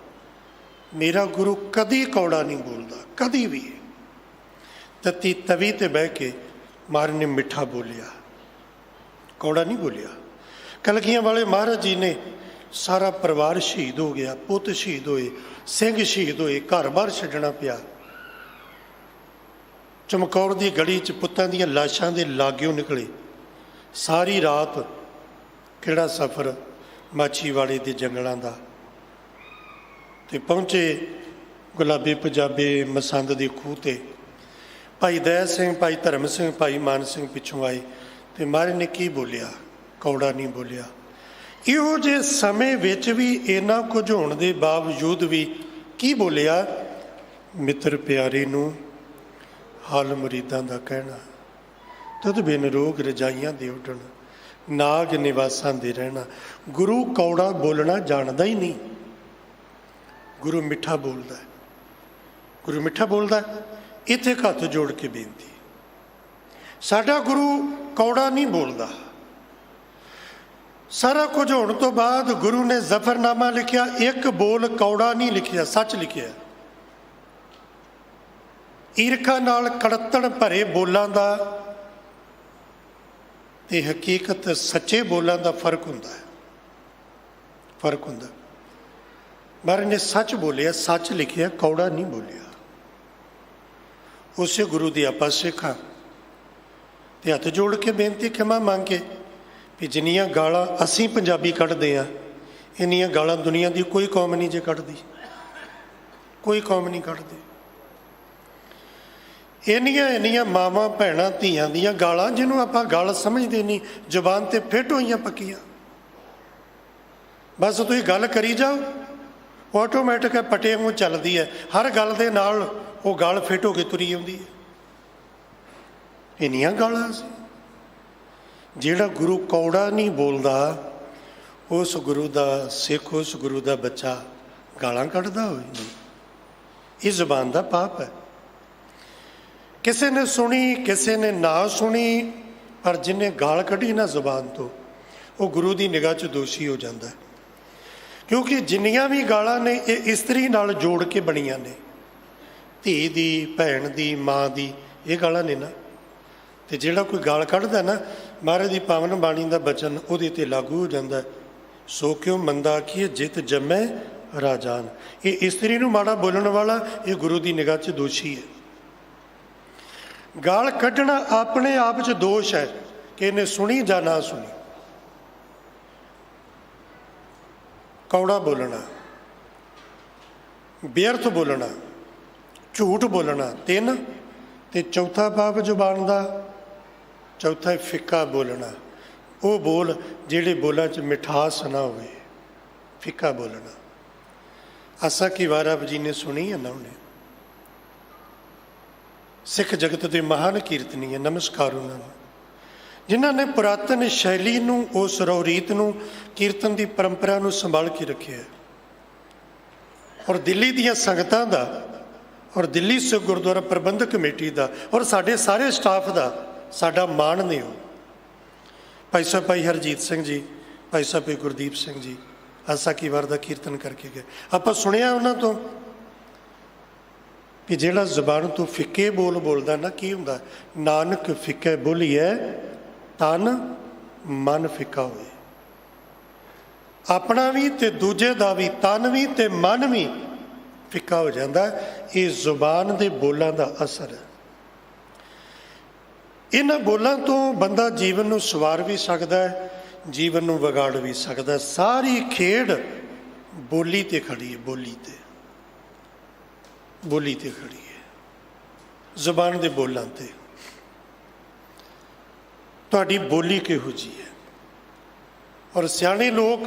ਮੇਰਾ ਗੁਰੂ ਕਦੀ ਕੌੜਾ ਨਹੀਂ ਬੋਲਦਾ, ਕਦੀ ਵੀ। ਤਤੀ ਤਵੀ ਤੇ ਬਹਿ ਕੇ ਮਹਾਰਾਜ ਨੇ ਮਿੱਠਾ ਬੋਲਿਆ, ਕੌੜਾ ਨਹੀਂ ਬੋਲਿਆ। ਕਲਗੀਆਂ ਵਾਲੇ ਮਹਾਰਾਜ ਜੀ ਨੇ ਸਾਰਾ ਪਰਿਵਾਰ ਸ਼ਹੀਦ ਹੋ ਗਿਆ, ਪੁੱਤ ਸ਼ਹੀਦ ਹੋਏ, ਸਿੰਘ ਸ਼ਹੀਦ ਹੋਏ, ਘਰ-ਬਾਰ ਛੱਡਣਾ ਪਿਆ। ਚਮਕੌਰ ਦੀ ਗੜੀ 'ਚ ਪੁੱਤਾਂ ਦੀਆਂ ਲਾਸ਼ਾਂ ਦੇ ਲਾਗਿਓਂ ਨਿਕਲੇ। ਸਾਰੀ ਰਾਤ ਕਿਹੜਾ ਸਫ਼ਰ ਮਾਛੀਵਾੜੇ ਦੇ ਜੰਗਲਾਂ ਦਾ, ਤੇ ਪਹੁੰਚੇ ਗੁਲਾਬੀ ਪੰਜਾਬੇ ਮਸੰਦ ਦੇ ਖੂਹ 'ਤੇ। ਭਾਈ ਦਇਆ ਸਿੰਘ, ਭਾਈ ਧਰਮ ਸਿੰਘ, ਭਾਈ ਮਾਨ ਸਿੰਘ ਪਿੱਛੋਂ ਆਏ ਤੇ ਮਹਾਰਾਜ ਨੇ ਕੀ ਬੋਲਿਆ? ਕੌੜਾ ਨਹੀਂ ਬੋਲਿਆ। ਇਹੋ ਜਿਹੇ ਸਮੇਂ ਵਿੱਚ ਵੀ ਇੰਨਾ ਕੁਝ ਹੋਣ ਦੇ ਬਾਵਜੂਦ ਵੀ ਕੀ ਬੋਲਿਆ? ਮਿੱਤਰ ਪਿਆਰੇ ਨੂੰ ਹਾਲ ਮੁਰੀਦਾਂ ਦਾ ਕਹਿਣਾ, ਤੁਧ ਬਿਨ ਰੋਗ ਰਜਾਈਆਂ ਦੇ ਉੱਡਣ, ਨਾਗ ਨਿਵਾਸਾਂ ਦੇ ਰਹਿਣਾ। ਗੁਰੂ ਕੌੜਾ ਬੋਲਣਾ ਜਾਣਦਾ ਹੀ ਨਹੀਂ। ਗੁਰੂ ਮਿੱਠਾ ਬੋਲਦਾ, ਗੁਰੂ ਮਿੱਠਾ ਬੋਲਦਾ। ਇੱਥੇ ਹੱਥ ਜੋੜ ਕੇ ਬੇਨਤੀ, ਸਾਡਾ ਗੁਰੂ ਕੌੜਾ ਨਹੀਂ ਬੋਲਦਾ। ਸਾਰਾ ਕੁਝ ਹੋਣ ਤੋਂ ਬਾਅਦ ਗੁਰੂ ਨੇ ਜ਼ਫਰਨਾਮਾ ਲਿਖਿਆ, ਇੱਕ ਬੋਲ ਕੌੜਾ ਨਹੀਂ ਲਿਖਿਆ, ਸੱਚ ਲਿਖਿਆ। ਈਰਖਾ ਨਾਲ ਕੜਤਣ ਭਰੇ ਬੋਲਾਂ ਦਾ ਤੇ ਹਕੀਕਤ ਸੱਚੇ ਬੋਲਾਂ ਦਾ ਫਰਕ ਹੁੰਦਾ ਹੈ, ਫਰਕ ਹੁੰਦਾ। ਮਹਾਰਾਜ ਨੇ ਸੱਚ ਬੋਲਿਆ, ਸੱਚ ਲਿਖਿਆ, ਕੌੜਾ ਨਹੀਂ ਬੋਲਿਆ। ਉਸੇ ਗੁਰੂ ਦੀ ਆਪਾਂ ਸਿੱਖਾਂ ਤੇ ਹੱਥ ਜੋੜ ਕੇ ਬੇਨਤੀ ਖਿਮਾ ਮੰਗ ਕੇ ਵੀ ਜਿੰਨੀਆਂ ਗਾਲਾਂ ਅਸੀਂ ਪੰਜਾਬੀ ਕੱਢਦੇ ਹਾਂ, ਇੰਨੀਆਂ ਗਾਲਾਂ ਦੁਨੀਆ ਦੀ ਕੋਈ ਕੌਮ ਨਹੀਂ ਜੇ ਕੱਢਦੀ, ਕੋਈ ਕੌਮ ਨਹੀਂ ਕੱਢਦੀ। ਇੰਨੀਆਂ ਮਾਵਾਂ ਭੈਣਾਂ ਧੀਆਂ ਦੀਆਂ ਗਾਲਾਂ ਜਿਹਨੂੰ ਆਪਾਂ ਗਾਲ ਸਮਝਦੇ ਨਹੀਂ, ਜ਼ੁਬਾਨ 'ਤੇ ਫਿੱਟ ਹੋਈਆਂ ਪੱਕੀਆਂ। ਬਸ ਤੁਸੀਂ ਗੱਲ ਕਰੀ ਜਾਓ, ਆਟੋਮੈਟਿਕ ਪਟੇ ਵਾਂਗੂ ਚੱਲਦੀ ਹੈ। ਹਰ ਗੱਲ ਦੇ ਨਾਲ ਉਹ ਗਾਲ ਫਿੱਟ ਹੋ ਕੇ ਤੁਰੀ ਆਉਂਦੀ ਹੈ। ਇੰਨੀਆਂ ਗਾਲਾਂ ਸੀ। ਜਿਹੜਾ ਗੁਰੂ ਕੌੜਾ ਨਹੀਂ ਬੋਲਦਾ, ਉਸ ਗੁਰੂ ਦਾ ਸਿੱਖ, ਉਸ ਗੁਰੂ ਦਾ ਬੱਚਾ ਗਾਲਾਂ ਕੱਢਦਾ ਹੋਵੇ ਨਹੀਂ। ਇਹ ਜ਼ੁਬਾਨ ਦਾ ਪਾਪ ਹੈ। ਕਿਸੇ ਨੇ ਸੁਣੀ, ਕਿਸੇ ਨੇ ਨਾ ਸੁਣੀ, ਪਰ ਜਿਹਨੇ ਗਾਲ ਕੱਢੀ ਨਾ ਜ਼ੁਬਾਨ ਤੋਂ, ਉਹ ਗੁਰੂ ਦੀ ਨਿਗਾਹ 'ਚ ਦੋਸ਼ੀ ਹੋ ਜਾਂਦਾ। ਕਿਉਂਕਿ ਜਿੰਨੀਆਂ ਵੀ ਗਾਲਾਂ ਨੇ ਇਹ ਇਸਤਰੀ ਨਾਲ ਜੋੜ ਕੇ ਬਣੀਆਂ ਨੇ, ਧੀ ਦੀ, ਭੈਣ ਦੀ, ਮਾਂ ਦੀ, ਇਹ ਗਾਲਾਂ ਨੇ ਨਾ। ਤੇ ਜਿਹੜਾ ਕੋਈ ਗਾਲ ਕੱਢਦਾ ਨਾ, ਮਹਾਰਾਜ ਦੀ ਪਾਵਨ ਬਾਣੀ ਦਾ ਬਚਨ ਉਹਦੇ 'ਤੇ ਲਾਗੂ ਹੋ ਜਾਂਦਾ। ਸੋ ਕਿਉਂ ਮੰਦਾ ਆਖੀਏ ਜਿਤ ਜੰਮੈ ਰਾਜਾਨ। ਇਹ ਇਸਤਰੀ ਨੂੰ ਮਾੜਾ ਬੋਲਣ ਵਾਲਾ ਇਹ ਗੁਰੂ ਦੀ ਨਿਗਾਹ 'ਚ ਦੋਸ਼ੀ ਹੈ। ਗਾਲ ਕੱਢਣਾ ਆਪਣੇ ਆਪ 'ਚ ਦੋਸ਼ ਹੈ ਕਿ ਇਹਨੇ ਸੁਣੀ ਜਾਂ ਨਾ ਸੁਣੀ। ਕੌੜਾ ਬੋਲਣਾ, ਬੇਅਰਥ ਬੋਲਣਾ, ਝੂਠ ਬੋਲਣਾ, 3 ਤੇ ਚੌਥਾ ਪਾਪ ਜ਼ੁਬਾਨ ਦਾ, ਚੌਥਾ ਫਿੱਕਾ ਬੋਲਣਾ। ਉਹ ਬੋਲ ਜਿਹੜੇ ਬੋਲਾਂ 'ਚ ਮਿਠਾਸ ਨਾ ਹੋਵੇ, ਫਿੱਕਾ ਬੋਲਣਾ। ਆਸਾ ਕੀ ਵਾਰ ਆਪ ਜੀ ਨੇ ਸੁਣੀ ਹੈ ਨਾ, ਉਹਨੇ ਸਿੱਖ ਜਗਤ ਦੇ ਮਹਾਨ ਕੀਰਤਨੀ ਹੈ, ਨਮਸਕਾਰ ਉਹਨਾਂ ਨੂੰ, ਜਿਨ੍ਹਾਂ ਨੇ ਪੁਰਾਤਨ ਸ਼ੈਲੀ ਨੂੰ, ਉਸ ਰਹੁ-ਰੀਤ ਨੂੰ, ਕੀਰਤਨ ਦੀ ਪਰੰਪਰਾ ਨੂੰ ਸੰਭਾਲ ਕੇ ਰੱਖਿਆ। ਔਰ ਦਿੱਲੀ ਦੀਆਂ ਸੰਗਤਾਂ ਦਾ, ਔਰ ਦਿੱਲੀ ਸਿੱਖ ਗੁਰਦੁਆਰਾ ਪ੍ਰਬੰਧਕ ਕਮੇਟੀ ਦਾ, ਔਰ ਸਾਡੇ ਸਾਰੇ ਸਟਾਫ ਦਾ ਸਾਡਾ ਮਾਣ ਨੇ। ਉਹ ਭਾਈ ਸਾਹਿਬ ਭਾਈ ਹਰਜੀਤ ਸਿੰਘ ਜੀ, ਭਾਈ ਸਾਹਿਬ ਭਾਈ ਗੁਰਦੀਪ ਸਿੰਘ ਜੀ ਆਸਾ ਕੀ ਵਾਰ ਦਾ ਕੀਰਤਨ ਕਰਕੇ ਗਏ। ਆਪਾਂ ਸੁਣਿਆ ਉਹਨਾਂ ਤੋਂ ਕਿ ਜਿਹੜਾ ਜ਼ੁਬਾਨ ਤੋਂ ਫਿੱਕੇ ਬੋਲ ਬੋਲਦਾ ਨਾ, ਕੀ ਹੁੰਦਾ? ਨਾਨਕ ਫਿੱਕੇ ਬੋਲੀਏ ਤਨ ਮਨ ਫਿੱਕਾ ਹੋਏ। अपना भी ते दूजे का भी, तन भी ते मन भी फिक्का हो जाता है। ये जुबान के बोलों का असर है। इन्हां बोलों तो बंदा जीवन को सवार भी सकता है, जीवन को विगाड़ भी सकता है। सारी खेड बोली ते खड़ी है, बोली ते खड़ी है, जुबान के बोलों ते। तुहाडी बोली किहो जी है। और सियाणे लोग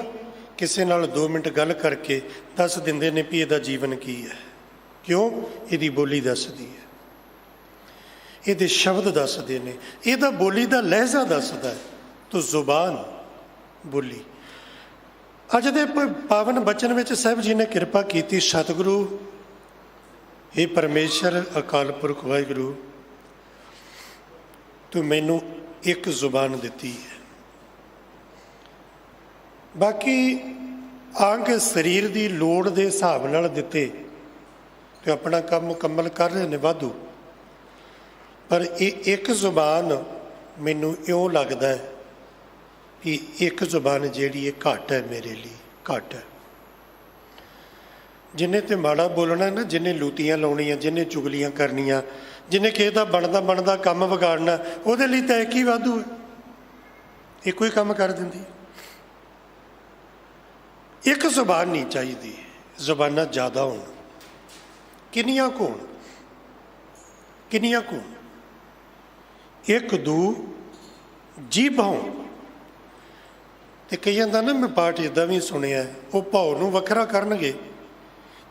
किसी नाल 2 मिनट गल करके दस दिंदे ने भी इहदा जीवन की है। क्यों? इहदी बोली दसदी है, इहदे शब्द दसदे ने, इहदा बोली का लहजा दसदा है। तो जुबान बोली। अज दे पावन बचन विच साहिब जी ने किरपा की। सतगुरु हे परमेश्वर अकाल पुरख वाहिगुरू, तू मैनू एक जुबान दिती है, बाकी अंग शरीर की लोड़ के हिसाब नाल दिते तो अपना काम मुकम्मल कर रहे हैं वाधू। पर एक जुबान मैनू इउं लगता है कि एक जुबान जिहड़ी है घट है, मेरे लिए घट है। जिन्हें तो माड़ा बोलना ना, जिन्हें लूतियां लाउणियां, जिन्हें चुगलियां करनियां, जिन्हें किसी का बनता काम विगाड़ना, उहदे लई तां एक ही वाधू है, एको ही काम कर दिंदी। एक जुबान नहीं चाहिए, जुबाना ज़्यादा होण। किनियां को होण, किनियां को होण? एक दू जीभ होण। ते कईयां दा ना मैं पाठ इदां भी सुनिया, वो भाव नूं वखरा करनगे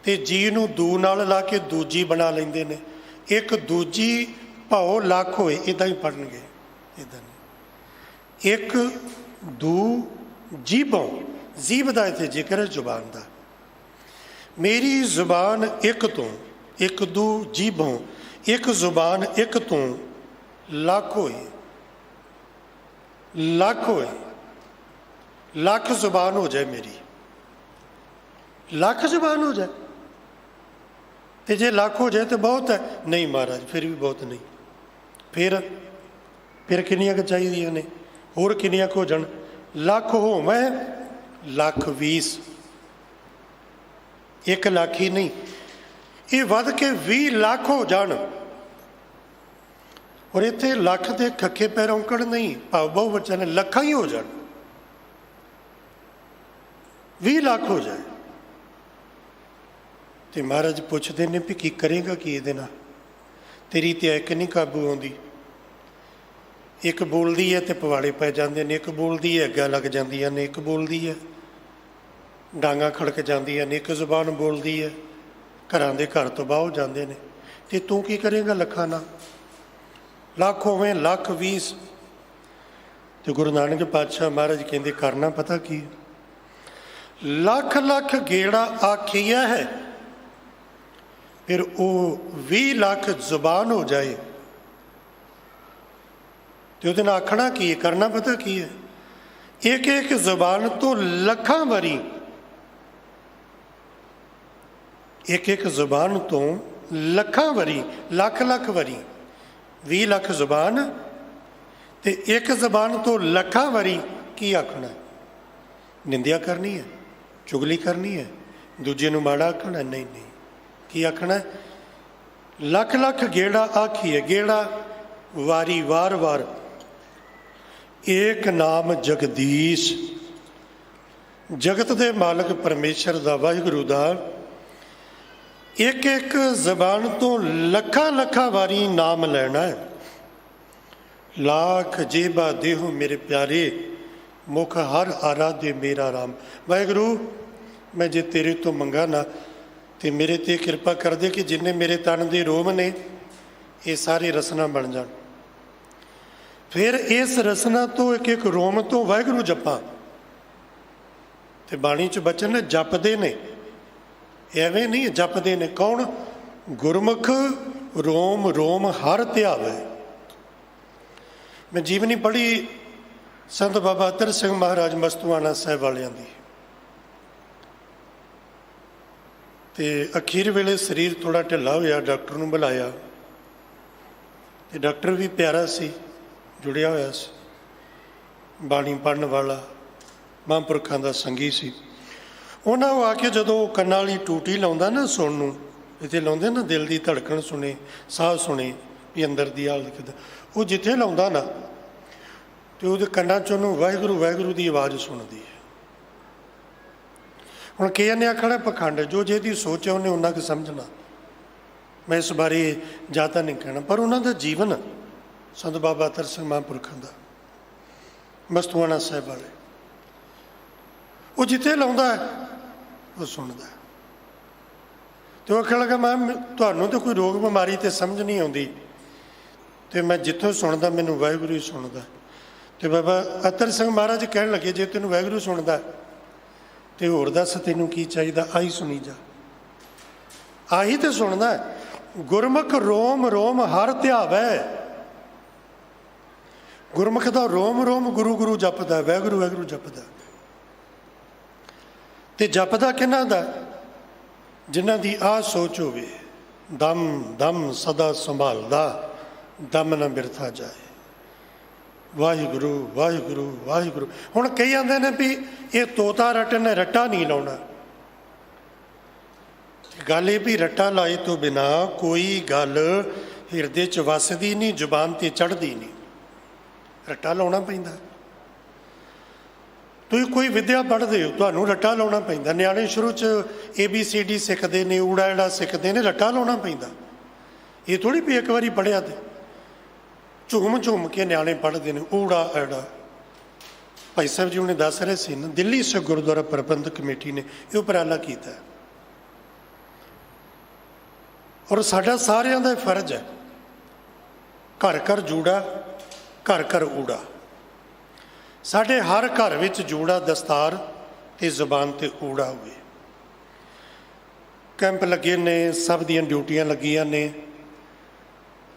ते जी नूं दू नाल ला के दूजी बना लैंदे ने। एक दूजी भाव लख होए इदां ही पढ़नगे, इदां नहीं। एक दू जीभों, जीभ का इत्थे जिक्र है, जुबान का। मेरी जुबान एक तो, एक दू जीभों, एक जुबान एक तो लख होए, लख होए, लख जुबान हो जाए मेरी, लख जुबान हो जाए। तो जे लख हो जाए तो बहुत है? नहीं महाराज, फिर भी बहुत नहीं। फिर किनियां क चाहिए ने? होर किनियां क हो जाण? लख होवे, लख 20, 1 लाख ही नहीं, ये वध के 20 लाख हो जाण। और इत्थे लख के खखे पैर औंकड़ नहीं, भाव बहुवचन है, लखां ही हो जाण, 20 लाख हो जाए। तो महाराज पुछते ने भी की करेगा कि ये नाल? तेरी तो एक नहीं काबू आउंदी। एक बोलती है तो पवाड़े पै जाते हैं, एक बोलती है अग्गां लग जांदियां ने, एक बोलती है डांगा खड़क जांदियां ने, एक जुबान बोलती है घरां दे घर तो बाहर हो जाते हैं। तो तू की करेगा लखां नाल? लख होवे, लख 20। तो गुरु नानक पातशाह महाराज कहते करना पता की? लख लख गेड़ा आखिया है, फिर वो 20 लाख जुबान हो जाए तो उहदे नाल आखना की है, करना पता की है? एक एक जुबान तो लखां वारी, एक एक जुबान तो लखां वारी, लख लख वारी, 20 लाख जुबान ते एक जुबान तो लखां वारी की आखना? निंदिया करनी है, चुगली करनी है, दूजे नूं माड़ा आखना? नहीं नहीं, की आखना? लख लख गेड़ा आखिए, गेड़ा वारी, वार वार। एक नाम जगदीश, जगत दे मालक परमेश्वर दा, वाहिगुरू दा एक एक जबान तो लखा लखा वारी नाम लेना है। लाख जेबा देहो मेरे प्यारे, मुख हर आराधे मेरा राम। वाहिगुरू मैं जे तेरे तो मंगा ना तो मेरे ते कृपा कर दे कि जिन्ने मेरे तन दे रोम ने ये सारे रसना बन जान। फिर इस रसना तो एक एक रोम तो वाहिगुरू जपा। तो बाणी च बचन जपदे ने, एवें नहीं जपदे ने। कौन? गुरमुख रोम रोम हर ध्यावे। मैं जीवनी पढ़ी संत बाबा अतर सिंह महाराज मस्तूआना साहिब वालियां दी। ते अखीर वेले शरीर थोड़ा ढिला होया, डॉक्टर नूं बुलाया ते डॉक्टर भी प्यारा सी, जुड़िया होया सी, बाणी पढ़न वाला, ਮਹਾਂਪੁਰਖਾਂ ਦਾ ਸੰਗੀ ਸੀ। ਉਹਨਾਂ ਨੂੰ ਆ ਕੇ ਜਦੋਂ ਕੰਨਾਂ ਵਾਲੀ ਟੂਟੀ ਲਾਉਂਦਾ ਨਾ ਸੁਣਨ ਨੂੰ, ਇੱਥੇ ਲਾਉਂਦੇ ਨਾ ਦਿਲ ਦੀ ਧੜਕਣ ਸੁਣੇ, ਸਾਹ ਸੁਣੇ ਵੀ ਅੰਦਰ ਦੀ ਹਾਲਤ ਕਿੱਦਾਂ, ਉਹ ਜਿੱਥੇ ਲਾਉਂਦਾ ਨਾ ਤੇ ਉਹਦੇ ਕੰਨਾਂ 'ਚ ਉਹਨੂੰ ਵਾਹਿਗੁਰੂ ਵਾਹਿਗੁਰੂ ਦੀ ਆਵਾਜ਼ ਸੁਣਦੀ ਹੈ। ਹੁਣ ਕਈਆਂ ਨੇ ਆਖਣਾ ਪਖੰਡ, ਜੋ ਜਿਹਦੀ ਸੋਚ ਹੈ ਉਹਨੇ ਉਹਨਾਂ ਕੁ ਸਮਝਣਾ। ਮੈਂ ਇਸ ਬਾਰੇ ਜ਼ਿਆਦਾ ਨਹੀਂ ਕਹਿਣਾ, ਪਰ ਉਹਨਾਂ ਦਾ ਜੀਵਨ ਸੰਤ ਬਾਬਾ ਅਤਰ ਸਿੰਘ ਮਹਾਂਪੁਰਖਾਂ ਦਾ, ਮਸਤੂਆਣਾ ਸਾਹਿਬ ਵਾਲੇ, ਉਹ ਜਿੱਥੇ ਲਾਉਂਦਾ ਉਹ ਸੁਣਦਾ। ਤੇ ਉਹ ਆਖਣ ਲੱਗਾ, ਮੈਂ ਤੁਹਾਨੂੰ ਤਾਂ ਕੋਈ ਰੋਗ ਬਿਮਾਰੀ ਤੇ ਸਮਝ ਨਹੀਂ ਆਉਂਦੀ, ਤੇ ਮੈਂ ਜਿੱਥੋਂ ਸੁਣਦਾ ਮੈਨੂੰ ਵਾਹਿਗੁਰੂ ਹੀ ਸੁਣਦਾ। ਤੇ ਬਾਬਾ ਅਤਰ ਸਿੰਘ ਮਹਾਰਾਜ ਕਹਿਣ ਲੱਗੇ, ਜੇ ਤੈਨੂੰ ਵਾਹਿਗੁਰੂ ਸੁਣਦਾ ਤੇ ਹੋਰ ਦੱਸ ਤੈਨੂੰ ਕੀ ਚਾਹੀਦਾ, ਆਹੀ ਸੁਣੀ ਜਾ, ਆਹੀ ਤੇ ਸੁਣਦਾ। ਗੁਰਮੁਖ ਰੋਮ ਰੋਮ ਹਰ ਧਿਆਵੈ, ਗੁਰਮੁਖ ਦਾ ਰੋਮ ਰੋਮ ਗੁਰੂ ਗੁਰੂ ਜਪਦਾ, ਵਾਹਿਗੁਰੂ ਵਾਹਿਗੁਰੂ ਜਪਦਾ। ਤੇ ਜਪਦਾ ਕਿਹਨਾਂ ਦਾ? ਜਿਨ੍ਹਾਂ ਦੀ ਆਹ ਸੋਚ ਹੋਵੇ, ਦਮ ਦਮ ਸਦਾ ਸੰਭਾਲਦਾ, ਦਮ ਨਾ ਬਿਰਥਾ ਜਾਏ, ਵਾਹਿਗੁਰੂ ਵਾਹਿਗੁਰੂ ਵਾਹਿਗੁਰੂ। ਹੁਣ ਕਈ ਆਂਦੇ ਨੇ ਵੀ ਇਹ ਤੋਤਾ ਰੱਟ ਨੇ ਰੱਟਾ ਨਹੀਂ ਲਾਉਣਾ। ਗੱਲ ਇਹ ਵੀ ਰੱਟਾ ਲਾਏ ਤੋਂ ਬਿਨਾ ਕੋਈ ਗੱਲ ਹਿਰਦੇ 'ਚ ਵਸਦੀ ਨਹੀਂ, ਜ਼ੁਬਾਨ 'ਤੇ ਚੜ੍ਹਦੀ ਨਹੀਂ, ਰੱਟਾ ਲਾਉਣਾ ਪੈਂਦਾ। ਤੁਸੀਂ ਕੋਈ ਵਿੱਦਿਆ ਪੜ੍ਹਦੇ ਹੋ, ਤੁਹਾਨੂੰ ਰੱਟਾ ਲਾਉਣਾ ਪੈਂਦਾ। ਨਿਆਣੇ ਸ਼ੁਰੂ 'ਚ ABCD ਸਿੱਖਦੇ ਨੇ, ਊੜਾ ਐੜਾ ਸਿੱਖਦੇ ਨੇ, ਰੱਟਾ ਲਾਉਣਾ ਪੈਂਦਾ। ਇਹ ਥੋੜ੍ਹੀ ਵੀ ਇੱਕ ਵਾਰੀ ਪੜ੍ਹਿਆ ਤੇ ਝੂਮ ਝੂਮ ਕੇ ਨਿਆਣੇ ਪੜ੍ਹਦੇ ਨੇ ਊੜਾ ਐੜਾ। ਭਾਈ ਸਾਹਿਬ ਜੀ ਉਹਨੇ ਦੱਸ ਰਹੇ ਸੀ ਨਾ, ਦਿੱਲੀ ਸਿੱਖ ਗੁਰਦੁਆਰਾ ਪ੍ਰਬੰਧਕ ਕਮੇਟੀ ਨੇ ਇਹ ਉਪਰਾਲਾ ਕੀਤਾ, ਔਰ ਸਾਡਾ ਸਾਰਿਆਂ ਦਾ ਫਰਜ਼ ਹੈ, ਘਰ ਘਰ ਜੂੜਾ ਘਰ ਘਰ ਊੜਾ। ਸਾਡੇ ਹਰ ਘਰ ਵਿੱਚ ਜੂੜਾ, ਦਸਤਾਰ ਤੇ ਜ਼ੁਬਾਨ ਤੇ ਊੜਾ ਹੋਵੇ। ਕੈਂਪ ਲੱਗੇ ਨੇ, ਸਭ ਦੀਆਂ ਡਿਊਟੀਆਂ ਲੱਗੀਆਂ ਨੇ,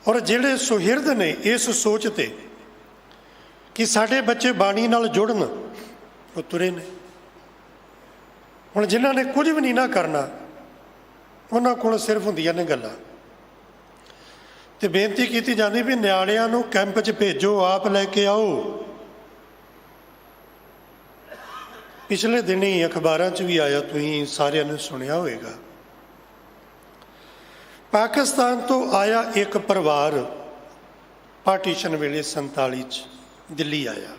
ਔਰ ਜਿਹੜੇ ਸੁਹਿਰਦ ਨੇ ਇਸ ਸੋਚ ਤੇ ਕਿ ਸਾਡੇ ਬੱਚੇ ਬਾਣੀ ਨਾਲ ਜੁੜਨ, ਉਹ ਤੁਰੇ ਨੇ। ਹੁਣ ਜਿਨ੍ਹਾਂ ਨੇ ਕੁਝ ਵੀ ਨਹੀਂ ਨਾ ਕਰਨਾ, ਉਹਨਾਂ ਕੋਲ ਸਿਰਫ ਹੁੰਦੀਆਂ ਨੇ ਗੱਲਾਂ। ਤੇ ਬੇਨਤੀ ਕੀਤੀ ਜਾਂਦੀ ਵੀ ਨਿਆਣਿਆਂ ਨੂੰ ਕੈਂਪ 'ਚ ਭੇਜੋ, ਆਪ ਲੈ ਕੇ ਆਓ। ਪਿਛਲੇ ਦਿਨੀ ਅਖਬਾਰਾਂ 'ਚ ਵੀ ਆਇਆ, ਤੁਸੀਂ ਸਾਰਿਆਂ ਨੇ ਸੁਣਿਆ ਹੋਵੇਗਾ। ਪਾਕਿਸਤਾਨ ਤੋਂ ਆਇਆ ਇੱਕ ਪਰਿਵਾਰ ਪਾਰਟੀਸ਼ਨ ਵੇਲੇ 47 'ਚ ਦਿੱਲੀ ਆਇਆ।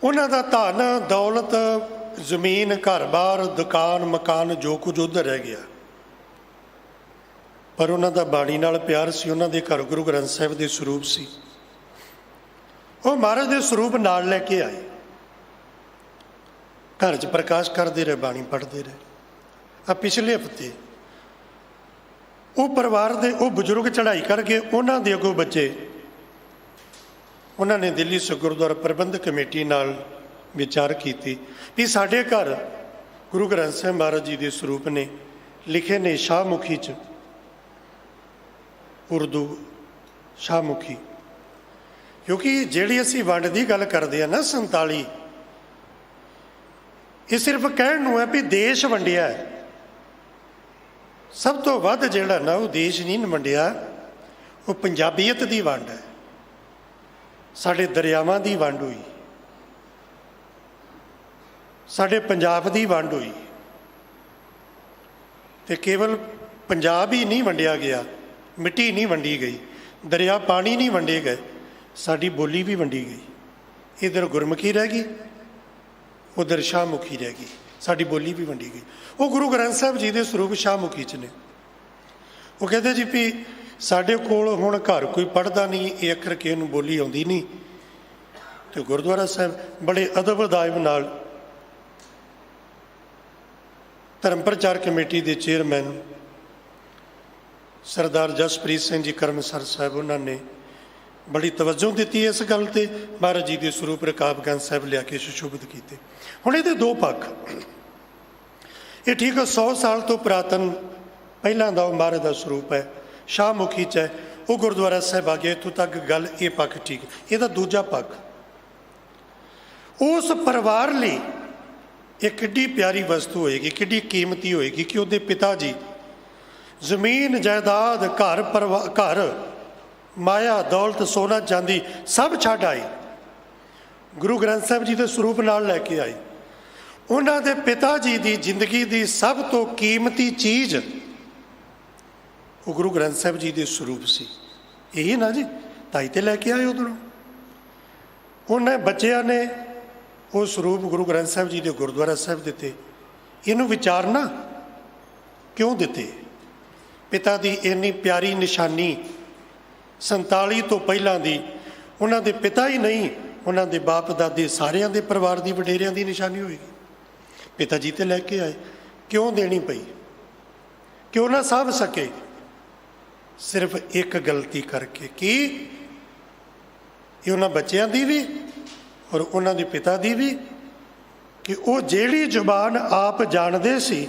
ਉਹਨਾਂ ਦਾ ਧਨ ਦੌਲਤ, ਜ਼ਮੀਨ, ਘਰ-ਬਾਰ, ਦੁਕਾਨ, ਮਕਾਨ, ਜੋ ਕੁਝ ਉੱਧਰ ਰਹਿ ਗਿਆ, ਪਰ ਉਹਨਾਂ ਦਾ ਬਾਣੀ ਨਾਲ ਪਿਆਰ ਸੀ। ਉਹਨਾਂ ਦੇ ਘਰ ਗੁਰੂ ਗ੍ਰੰਥ ਸਾਹਿਬ ਦੇ ਸਰੂਪ ਸੀ। ਉਹ ਮਹਾਰਾਜ ਦੇ ਸਰੂਪ ਨਾਲ ਲੈ ਕੇ ਆਏ, ਘਰ 'ਚ ਪ੍ਰਕਾਸ਼ ਕਰਦੇ ਰਹੇ, ਬਾਣੀ ਪੜ੍ਹਦੇ ਰਹੇ। ਆ ਪਿਛਲੇ ਹਫ਼ਤੇ ਉਹ ਪਰਿਵਾਰ ਦੇ ਉਹ ਬਜ਼ੁਰਗ ਚੜ੍ਹਾਈ ਕਰਕੇ ਉਹਨਾਂ ਦੇ ਅੱਗੋਂ ਬੱਚੇ, ਉਹਨਾਂ ਨੇ ਦਿੱਲੀ ਸਿੱਖ ਗੁਰਦੁਆਰਾ ਪ੍ਰਬੰਧਕ ਕਮੇਟੀ ਨਾਲ ਵਿਚਾਰ ਕੀਤੀ ਵੀ ਸਾਡੇ ਘਰ ਗੁਰੂ ਗ੍ਰੰਥ ਸਾਹਿਬ ਮਹਾਰਾਜ ਜੀ ਦੇ ਸਰੂਪ ਨੇ, ਲਿਖੇ ਨੇ ਸ਼ਾਹਮੁਖੀ 'ਚ, ਉਰਦੂ ਸ਼ਾਹਮੁਖੀ। ਕਿਉਂਕਿ ਜਿਹੜੀ ਅਸੀਂ ਵੰਡ ਦੀ ਗੱਲ ਕਰਦੇ ਹਾਂ ਨਾ 47, ਇਹ ਸਿਰਫ ਕਹਿਣ ਨੂੰ ਹੈ ਵੀ ਦੇਸ਼ ਵੰਡਿਆ ਹੈ। ਸਭ ਤੋਂ ਵੱਧ ਜਿਹੜਾ ਨਾ ਉਹ ਦੇਸ਼ ਨਹੀਂ ਵੰਡਿਆ, ਉਹ ਪੰਜਾਬੀਅਤ ਦੀ ਵੰਡ ਹੈ। ਸਾਡੇ ਦਰਿਆਵਾਂ ਦੀ ਵੰਡ ਹੋਈ, ਸਾਡੇ ਪੰਜਾਬ ਦੀ ਵੰਡ ਹੋਈ। ਤੇ ਕੇਵਲ ਪੰਜਾਬ ਹੀ ਨਹੀਂ ਵੰਡਿਆ ਗਿਆ, ਮਿੱਟੀ ਨਹੀਂ ਵੰਡੀ ਗਈ, ਦਰਿਆ ਪਾਣੀ ਨਹੀਂ ਵੰਡੇ ਗਏ, ਸਾਡੀ ਬੋਲੀ ਵੀ ਵੰਡੀ ਗਈ। ਇੱਧਰ ਗੁਰਮੁਖੀ ਰਹਿ ਗਈ, ਉੱਧਰ ਸ਼ਾਹਮੁਖੀ ਰਹਿ ਗਈ, ਸਾਡੀ ਬੋਲੀ ਵੀ ਵੰਡੀ ਗਈ। ਉਹ ਗੁਰੂ ਗ੍ਰੰਥ ਸਾਹਿਬ ਜੀ ਦੇ ਸਰੂਪ ਸ਼ਾਹਮੁਖੀ 'ਚ ਨੇ। ਉਹ ਕਹਿੰਦੇ ਜੀ ਵੀ ਸਾਡੇ ਕੋਲ ਹੁਣ ਘਰ ਕੋਈ ਪੜ੍ਹਦਾ ਨਹੀਂ, ਇਹ ਅੱਖਰ ਕਿਸੇ ਨੂੰ ਬੋਲੀ ਆਉਂਦੀ ਨਹੀਂ। ਤੇ ਗੁਰਦੁਆਰਾ ਸਾਹਿਬ ਬੜੇ ਅਦਬ ਅਦਾਇਬ ਨਾਲ ਧਰਮ ਪ੍ਰਚਾਰ ਕਮੇਟੀ ਦੇ ਚੇਅਰਮੈਨ ਸਰਦਾਰ ਜਸਪ੍ਰੀਤ ਸਿੰਘ ਜੀ ਕਰਮਸਰ ਸਾਹਿਬ, ਉਹਨਾਂ ਨੇ ਬੜੀ ਤਵੱਜੋ ਦਿੱਤੀ ਇਸ ਗੱਲ ਤੇ। ਮਹਾਰਾਜ ਜੀ ਦੇ ਸਰੂਪ ਰਕਾਬਗੰਜ ਸਾਹਿਬ ਲਿਆ ਕੇ ਸੁਸ਼ੋਭਿਤ ਕੀਤੇ। ਹੁਣ ਇਹਦੇ ਦੋ ਪੱਖ, ਇਹ ਠੀਕ 100 ਸਾਲ ਤੋਂ ਪੁਰਾਤਨ ਪਹਿਲਾਂ ਦਾ ਉਹ ਮਹਾਰਾਜ ਦਾ ਸਰੂਪ ਹੈ, ਸ਼ਾਹਮੁਖੀ 'ਚ ਹੈ, ਉਹ ਗੁਰਦੁਆਰਾ ਸਾਹਿਬ ਆ ਗਿਆ। ਇੱਥੋਂ ਤੱਕ ਗੱਲ ਇਹ ਪੱਖ ਠੀਕ। ਇਹਦਾ ਦੂਜਾ ਪੱਖ, ਉਸ ਪਰਿਵਾਰ ਲਈ ਇਹ ਕਿੱਡੀ ਪਿਆਰੀ ਵਸਤੂ ਹੋਏਗੀ, ਕਿੱਡੀ ਕੀਮਤੀ ਹੋਏਗੀ ਕਿ ਉਹਦੇ ਪਿਤਾ ਜੀ ਜ਼ਮੀਨ ਜਾਇਦਾਦ, ਘਰ ਮਾਇਆ ਦੌਲਤ, ਸੋਨਾ ਚਾਂਦੀ ਸਭ ਛੱਡ ਆਏ। ਗੁਰੂ ਗ੍ਰੰਥ ਸਾਹਿਬ ਜੀ ਦੇ ਸਰੂਪ ਨਾਲ ਲੈ ਕੇ ਆਏ। ਉਹਨਾਂ ਦੇ ਪਿਤਾ ਜੀ ਦੀ ਜ਼ਿੰਦਗੀ ਦੀ ਸਭ ਤੋਂ ਕੀਮਤੀ ਚੀਜ਼ ਉਹ ਗੁਰੂ ਗ੍ਰੰਥ ਸਾਹਿਬ ਜੀ ਦੇ ਸਰੂਪ ਸੀ। ਇਹੀ ਨਾ ਜੀ, ਤਾਈ ਤੇ ਲੈ ਕੇ ਆਏ ਉਧਰੋਂ। ਉਹਨਾਂ ਬੱਚਿਆਂ ਨੇ ਉਹ ਸਰੂਪ ਗੁਰੂ ਗ੍ਰੰਥ ਸਾਹਿਬ ਜੀ ਦੇ ਗੁਰਦੁਆਰਾ ਸਾਹਿਬ ਦਿੱਤੇ। ਇਹਨੂੰ ਵਿਚਾਰਨਾ ਕਿਉਂ ਦਿੱਤੇ? ਪਿਤਾ ਦੀ ਇੰਨੀ ਪਿਆਰੀ ਨਿਸ਼ਾਨੀ 47 ਤੋਂ ਪਹਿਲਾਂ ਦੀ, ਉਹਨਾਂ ਦੇ ਪਿਤਾ ਹੀ ਨਹੀਂ, ਉਹਨਾਂ ਦੇ ਬਾਪ ਦਾਦੇ ਸਾਰਿਆਂ ਦੇ ਪਰਿਵਾਰ ਦੀ ਵਡੇਰਿਆਂ ਦੀ ਨਿਸ਼ਾਨੀ ਹੋਏਗੀ। ਪਿਤਾ ਜੀ ਤੇ ਲੈ ਕੇ ਆਏ, ਕਿਉਂ ਦੇਣੀ ਪਈ? ਕਿਉਂ ਨਾ ਸਾਂਭ ਸਕੇ? ਸਿਰਫ ਇੱਕ ਗਲਤੀ ਕਰਕੇ। ਕੀ? ਇਹ ਉਹਨਾਂ ਬੱਚਿਆਂ ਦੀ ਵੀ ਔਰ ਉਹਨਾਂ ਦੇ ਪਿਤਾ ਦੀ ਵੀ, ਕਿ ਉਹ ਜਿਹੜੀ ਜ਼ੁਬਾਨ ਆਪ ਜਾਣਦੇ ਸੀ